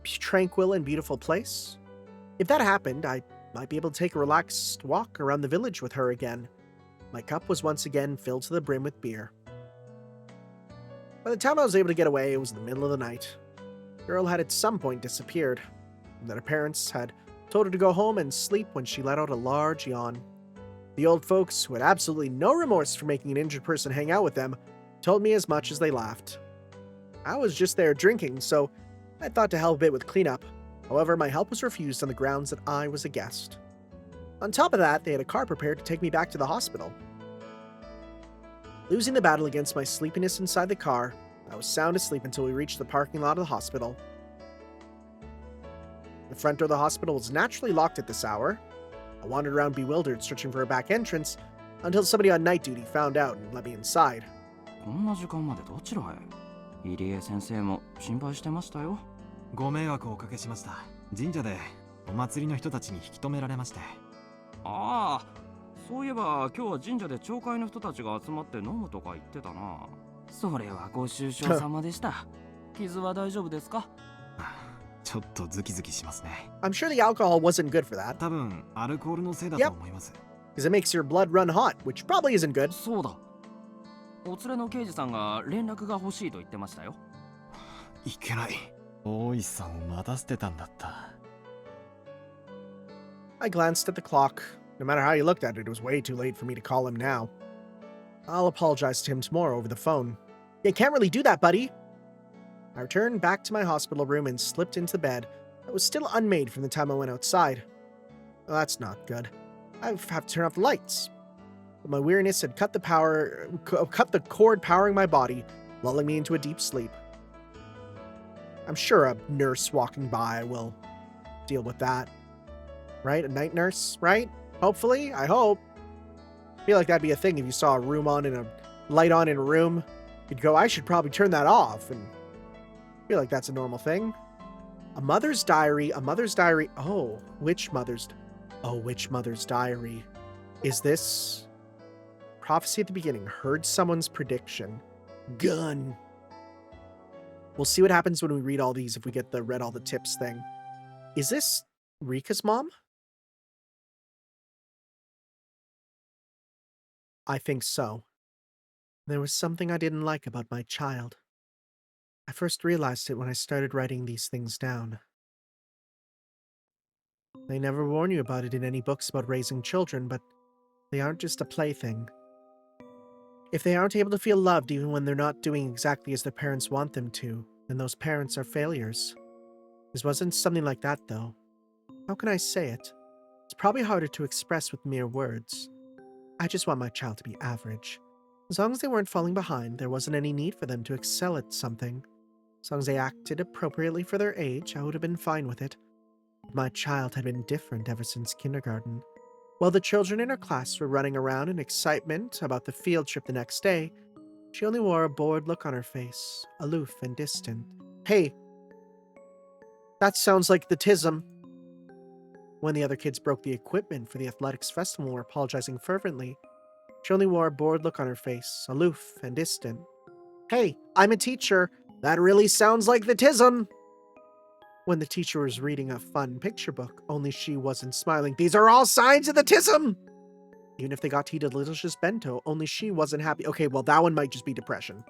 tranquil and beautiful place? If that happened, I might be able to take a relaxed walk around the village with her again. My cup was once again filled to the brim with beer. By the time I was able to get away, it was the middle of the night. The girl had at some point disappeared, and that her parents had told her to go home and sleep when she let out a large yawn. The old folks, who had absolutely no remorse for making an injured person hang out with them, told me as much as they laughed. I was just there drinking, so I thought to help a bit with cleanup. However, my help was refused on the grounds that I was a guest. On top of that, they had a car prepared to take me back to the hospital. Losing the battle against my sleepiness inside the car, I was sound asleep until we reached the parking lot of the hospital. The front door of the hospital was naturally locked at this hour. I wandered around bewildered, searching for a back entrance, until somebody on night duty found out and let me inside. こんな時間までどちらへ？入江先生も心配してましたよ。ご迷惑をおかけしました。神社でお祭りの人たちに引き止められまして。ああ、そういえば今日は神社で町会の人たちが集まって飲むとか言ってたな。それはご愁傷様でした。傷は大丈夫ですか？ちょっとズキズキしますね。I'm sure the alcohol wasn't good for that. 多分アルコールのせいだと思います。Because it makes your blood run hot, which probably isn't good. そうだ。お連れの刑事さんが連絡が欲しいと言ってましたよ。いけない。大石さんを待たせてたんだった。I glanced at the clock. No matter how you looked at it, it was way too late for me to call him now. I'll apologize to him tomorrow over the phone. You can't really do that, buddy. I returned back to my hospital room and slipped into the bed that was still unmade from the time I went outside. Well, that's not good. I have to turn off the lights. But my weariness had cut the cord powering my body, lulling me into a deep sleep. I'm sure a nurse walking by will deal with that. Right? A night nurse, right? Hopefully, I hope. I feel like that'd be a thing if you saw a light on in a room. You'd go, I should probably turn that off. And feel like that's a normal thing. A mother's diary, a mother's diary. Oh, which mother's diary? Is this prophecy at the beginning? Heard someone's prediction. Gun. We'll see what happens when we read all these if we get the read all the tips thing. Is this Rika's mom? I think so. There was something I didn't like about my child. I first realized it when I started writing these things down. They never warn you about it in any books about raising children, but they aren't just a plaything. If they aren't able to feel loved even when they're not doing exactly as their parents want them to, then those parents are failures. This wasn't something like that, though. How can I say it? It's probably harder to express with mere words. I just want my child to be average. As long as they weren't falling behind, there wasn't any need for them to excel at something. As long as they acted appropriately for their age, I would have been fine with it. But my child had been different ever since kindergarten. While the children in her class were running around in excitement about the field trip the next day, she only wore a bored look on her face, aloof and distant. Hey, that sounds like the TISM. When the other kids broke the equipment for the athletics festival and were apologizing fervently, she only wore a bored look on her face, aloof and distant. Hey, I'm a teacher. That really sounds like the TISM. When the teacher was reading a fun picture book, only she wasn't smiling. These are all signs of the TISM! Even if they got to eat a delicious bento, only she wasn't happy. Okay, well, that one might just be depression.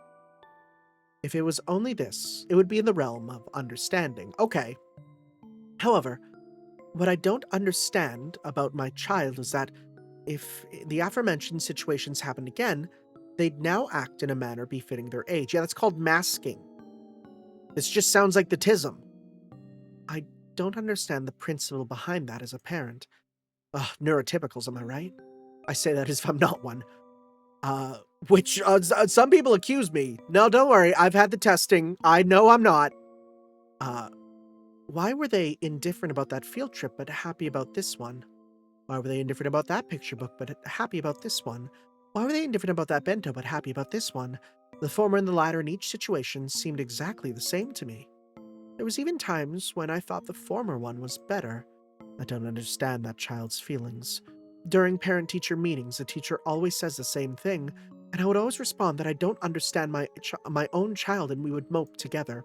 If it was only this, it would be in the realm of understanding. Okay. However, what I don't understand about my child is that if the aforementioned situations happened again, they'd now act in a manner befitting their age. Yeah, that's called masking. This just sounds like the TISM. I don't understand the principle behind that as a parent. Ugh, neurotypicals, am I right? I say that as if I'm not one. Which some people accuse me. No, don't worry, I've had the testing. I know I'm not. Why were they indifferent about that field trip but happy about this one? Why were they indifferent about that picture book but happy about this one? Why were they indifferent about that bento but happy about this one? The former and the latter in each situation seemed exactly the same to me. There was even times when I thought the former one was better. I don't understand that child's feelings. During parent-teacher meetings, the teacher always says the same thing, and I would always respond that I don't understand my own child, and we would mope together.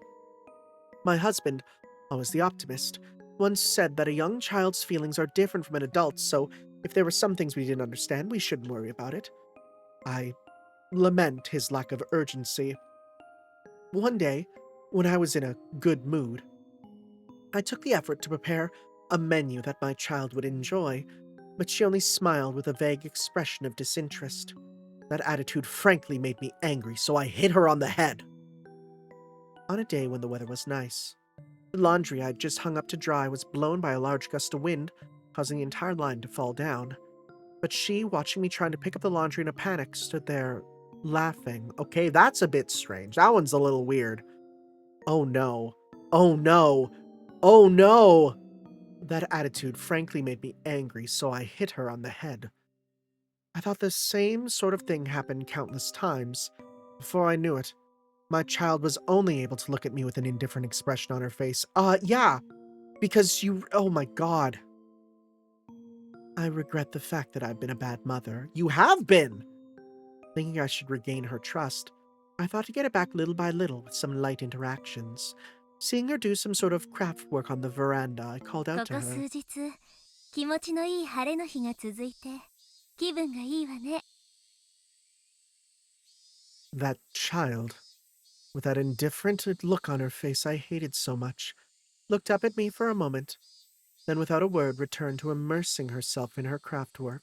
My husband, always the optimist, once said that a young child's feelings are different from an adult's, so if there were some things we didn't understand, we shouldn't worry about it. I lament his lack of urgency. One day, when I was in a good mood, I took the effort to prepare a menu that my child would enjoy, but she only smiled with a vague expression of disinterest. That attitude frankly made me angry, so I hit her on the head. On a day when the weather was nice, the laundry I'd just hung up to dry was blown by a large gust of wind, causing the entire line to fall down. But she, watching me trying to pick up the laundry in a panic, stood there, laughing. Okay, that's a bit strange. That one's a little weird. Oh no. Oh no. Oh no! That attitude frankly made me angry, so I hit her on the head. I thought the same sort of thing happened countless times. Before I knew it, my child was only able to look at me with an indifferent expression on her face. Yeah, because oh my god. I regret the fact that I've been a bad mother. You have been! Thinking I should regain her trust, I thought to get it back little by little with some light interactions. Seeing her do some sort of craft work on the veranda, I called out こ to こ her. 数日気持ちのいい晴れの日が続いて気分がいいわね。 That child, with that indifferent look on her face I hated so much, looked up at me for a moment, then without a word returned to immersing herself in her craft work.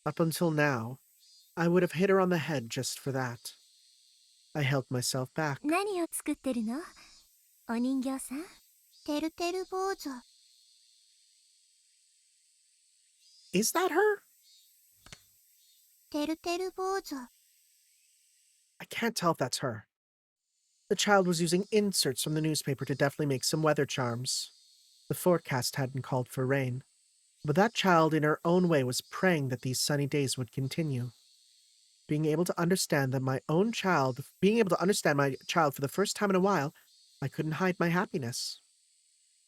Up until now, I would have hit her on the head just for that. I held myself back. 何を作ってるの？お人形さん？てるてる坊主。 Is that her? てるてる坊主。 I can't tell if that's her. The child was using inserts from the newspaper to deftly make some weather charms. The forecast hadn't called for rain, but that child in her own way was praying that these sunny days would continue. Being able to understand my child for the first time in a while I couldn't hide my happiness.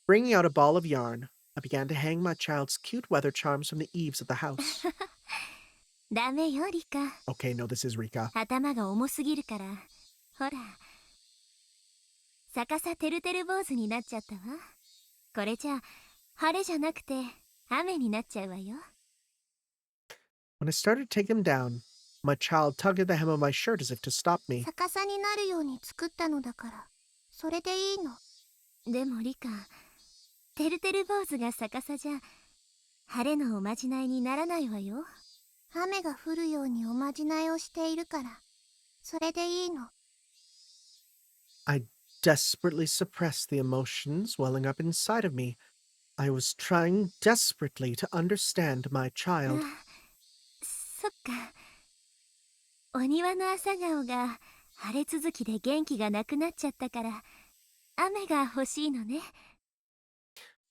Bringing out a ball of yarn, I began to hang my child's cute weather charms from the eaves of the house. ダメよリカ。 Okay, no, this is Rika. 頭が重すぎるから。ほら、逆さてるてる坊主になっちゃったわ。これじゃ晴れじゃなくて雨になっちゃうわよ。 When I started to take him down, my child tugged at the hem of my shirt as if to stop me. 逆さになるように作ったのだから、それでいいの。でもリカ、てるてる坊主が逆さじゃ晴れのおまじないにならないわよ。雨が降るようにおまじないをしているから、それでいいの。 I desperately suppressed the emotions welling up inside of me. I was trying desperately to understand my child. そっか。お庭の朝顔が晴れ続きで元気がなくなっちゃったから雨が欲しいのね。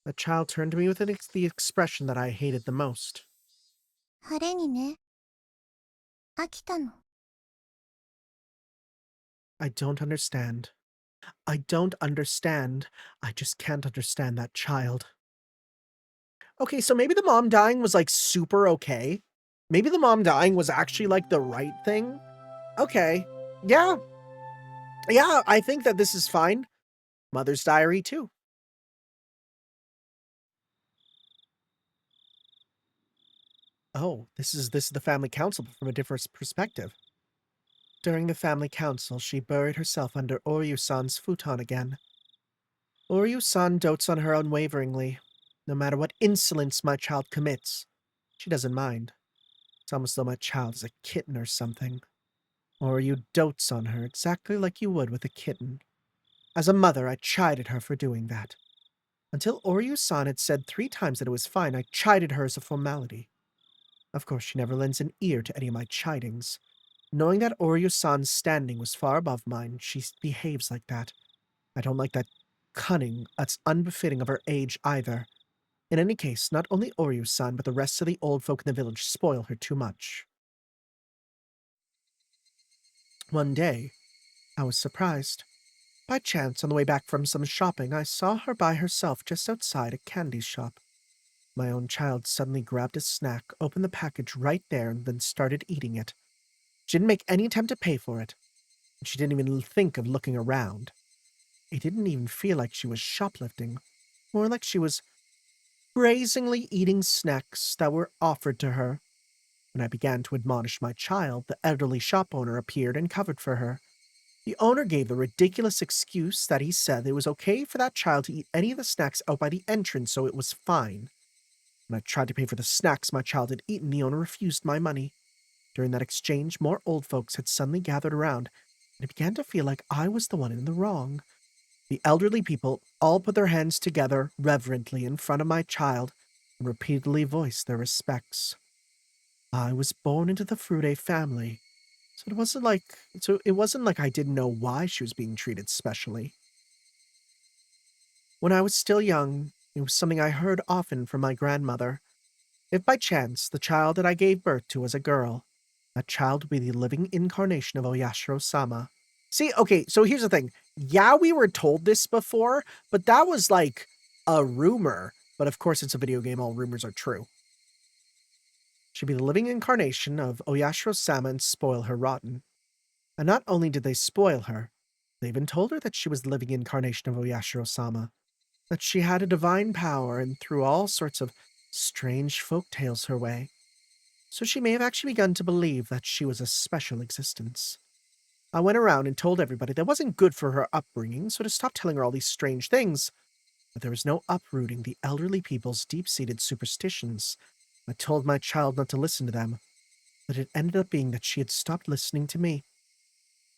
The child turned to me with the expression that I hated the most. 晴れにね。飽きたの。 I don't understand. I don't understand. I just can't understand that child. Okay, so maybe the mom dying was like super okay. Maybe the mom dying was actually like the right thing. Okay. Yeah. Yeah, I think that this is fine. Mother's diary too. Oh, this is the family council but from a different perspective. During the family council, she buried herself under Oryu-san's futon again. Oryu-san dotes on her unwaveringly. No matter what insolence my child commits, she doesn't mind. It's almost though my child is a kitten or something. Oryu dotes on her exactly like you would with a kitten. As a mother, I chided her for doing that. Until Oryu-san had said 3 times that it was fine, I chided her as a formality. Of course, she never lends an ear to any of my chidings. Knowing that Oryu-san's standing was far above mine, she behaves like that. I don't like that cunning that's unbefitting of her age either. In any case, not only Oryu-san, but the rest of the old folk in the village spoil her too much. One day, I was surprised. By chance, on the way back from some shopping, I saw her by herself just outside a candy shop. My own child suddenly grabbed a snack, opened the package right there, and then started eating it. She didn't make any attempt to pay for it, and she didn't even think of looking around. It didn't even feel like she was shoplifting, more like she was brazenly eating snacks that were offered to her. When I began to admonish my child, the elderly shop owner appeared and covered for her. The owner gave the ridiculous excuse that he said it was okay for that child to eat any of the snacks out by the entrance, so it was fine. When I tried to pay for the snacks my child had eaten, the owner refused my money. During that exchange, more old folks had suddenly gathered around, and it began to feel like I was the one in the wrong. The elderly people all put their hands together reverently in front of my child and repeatedly voiced their respects. I was born into the Frude family, so it wasn't like I didn't know why she was being treated specially. When I was still young, it was something I heard often from my grandmother. If by chance the child that I gave birth to was a girl, that child would be the living incarnation of Oyashiro-sama. See, okay, so here's the thing. Yeah, we were told this before, but that was like a rumor. But of course, it's a video game, all rumors are true. She'd be the living incarnation of Oyashiro-sama and spoil her rotten. And not only did they spoil her, they even told her that she was the living incarnation of Oyashiro-sama, that she had a divine power and threw all sorts of strange folk tales her way. So she may have actually begun to believe that she was a special existence. I went around and told everybody that wasn't good for her upbringing, so to stop telling her all these strange things. But there was no uprooting the elderly people's deep-seated superstitions. I told my child not to listen to them, but it ended up being that she had stopped listening to me.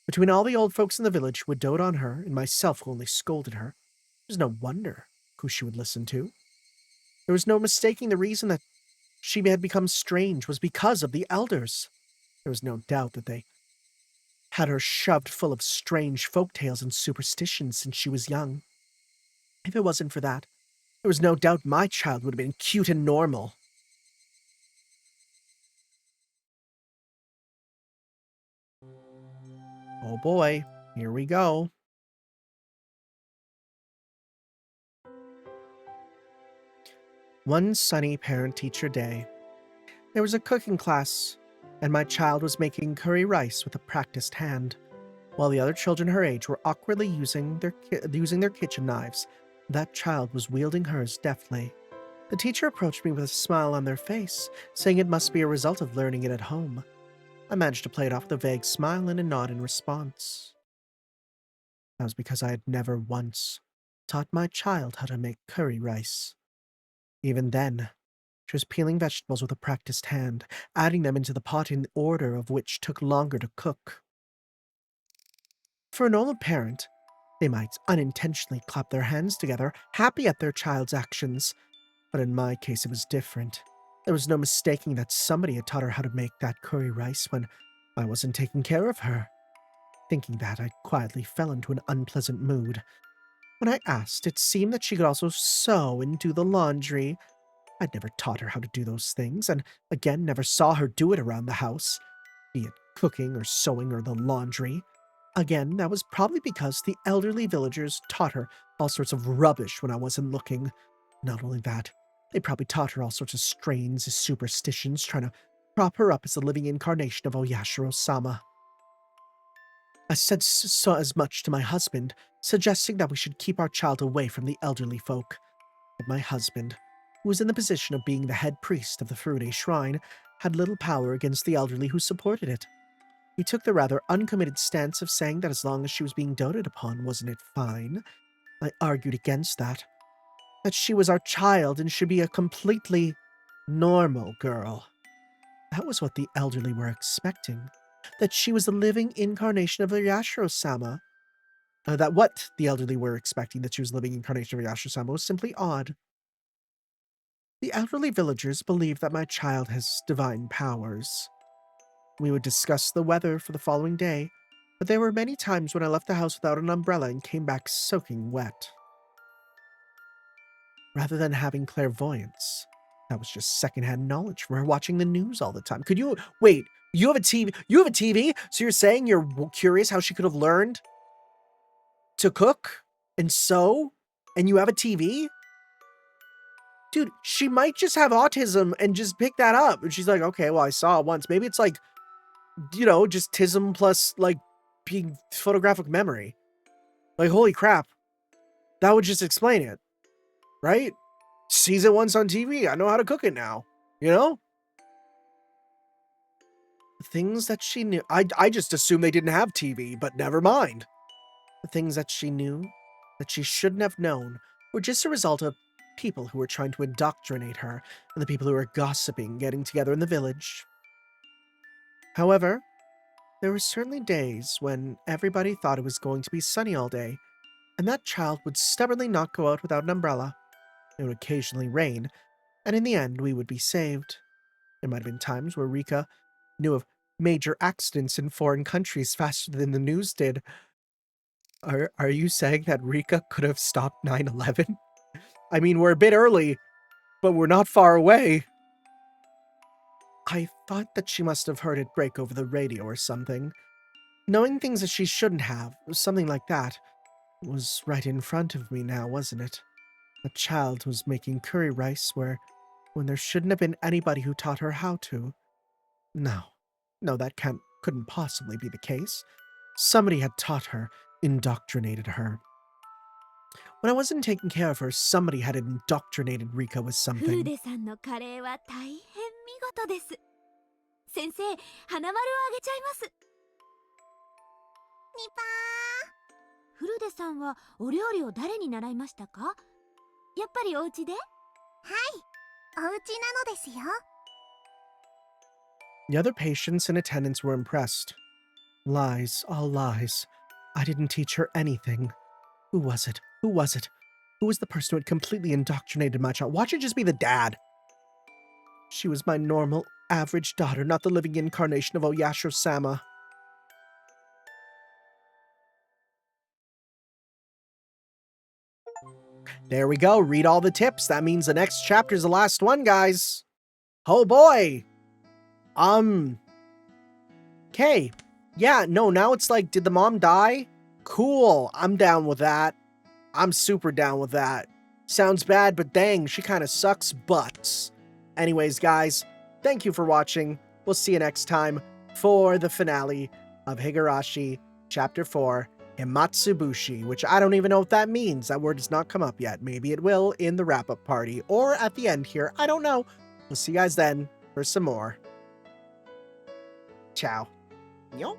Between all the old folks in the village who would dote on her, and myself who only scolded her, it was no wonder who she would listen to. There was no mistaking the reason that she had become strange was because of the elders. There was no doubt that they had her shoved full of strange folk tales and superstitions since she was young. If it wasn't for that, there was no doubt my child would have been cute and normal. Oh boy, here we go. One sunny parent-teacher day, there was a cooking class, and my child was making curry rice with a practiced hand, while the other children her age were awkwardly using their kitchen knives. That child was wielding hers deftly. The teacher approached me with a smile on their face, saying it must be a result of learning it at home. I managed to play it off with a vague smile and a nod in response. That was because I had never once taught my child how to make curry rice. Even then, she was peeling vegetables with a practiced hand, adding them into the pot in order of which took longer to cook. For a normal parent, they might unintentionally clap their hands together, happy at their child's actions. But in my case, it was different. There was no mistaking that somebody had taught her how to make that curry rice when I wasn't taking care of her. Thinking that, I quietly fell into an unpleasant mood. When I asked, it seemed that she could also sew and do the laundry. I'd never taught her how to do those things, and again never saw her do it around the house, be it cooking or sewing or the laundry. Again, that was probably because the elderly villagers taught her all sorts of rubbish when I wasn't looking. Not only that, they probably taught her all sorts of strange superstitions, trying to prop her up as a living incarnation of Oyashiro-sama. I said so as much to my husband, suggesting that we should keep our child away from the elderly folk. But my husband, who was in the position of being the head priest of the Furude shrine, had little power against the elderly who supported it. He took the rather uncommitted stance of saying that as long as she was being doted upon, wasn't it fine? I argued against that. That she was our child and should be a completely normal girl. That was what the elderly were expecting. That she was the living incarnation of Yashiro-sama. That what the elderly were expecting, that she was the living incarnation of Yashiro-sama, was simply odd. The elderly villagers believed that my child has divine powers. We would discuss the weather for the following day, but there were many times when I left the house without an umbrella and came back soaking wet. Rather than having clairvoyance, that was just secondhand knowledge from her watching the news all the time. Wait, you have a TV? You have a TV? So you're saying you're curious how she could have learned to cook and sew, and you have a TV? Dude, she might just have autism and just pick that up. And she's like, okay, well, I saw it once. Maybe it's like, just tism plus, like, being photographic memory. Like, holy crap. That would just explain it. Right? Sees it once on TV. I know how to cook it now. The things that she knew. I just assumed they didn't have TV, but never mind. The things that she knew, that she shouldn't have known, were just a result of people who were trying to indoctrinate her, and the people who were gossiping, getting together in the village. However, there were certainly days when everybody thought it was going to be sunny all day, and that child would stubbornly not go out without an umbrella. It would occasionally rain, and in the end we would be saved. There might have been times where Rika knew of major accidents in foreign countries faster than the news did. Are you saying that Rika could have stopped 9/11? I mean, we're a bit early, but we're not far away. I thought that she must have heard it break over the radio or something. Knowing things that she shouldn't have, something like that, was right in front of me now, wasn't it? A child was making curry rice when there shouldn't have been anybody who taught her how to. No, that couldn't possibly be the case. Somebody had taught her, indoctrinated her. When I wasn't taking care of her, somebody had indoctrinated Rika with フル something. デさんのカレーは大変見事です。先生、花丸をあげちゃいます。ニパー。フルデさんはお料理を誰に習いましたか？やっぱりお家で？はい、お家なのですよ。The other patients and attendants were impressed. Lies, all lies. I didn't teach her anything. Who was it? Who was it? Who was the person who had completely indoctrinated my child? Watch it just be the dad. She was my normal, average daughter, not the living incarnation of Oyashiro-sama. There we go. Read all the tips. That means the next chapter is the last one, guys. Oh boy. Okay. Yeah, no, now it's like, did the mom die? Cool. I'm down with that. I'm super down with that. Sounds bad, but dang, she kind of sucks butts. Anyways, guys, thank you for watching. We'll see you next time for the finale of Higurashi Chapter 4, Himatsubushi, which I don't even know what that means. That word has not come up yet. Maybe it will in the wrap-up party or at the end here. I don't know. We'll see you guys then for some more. Ciao. Yo.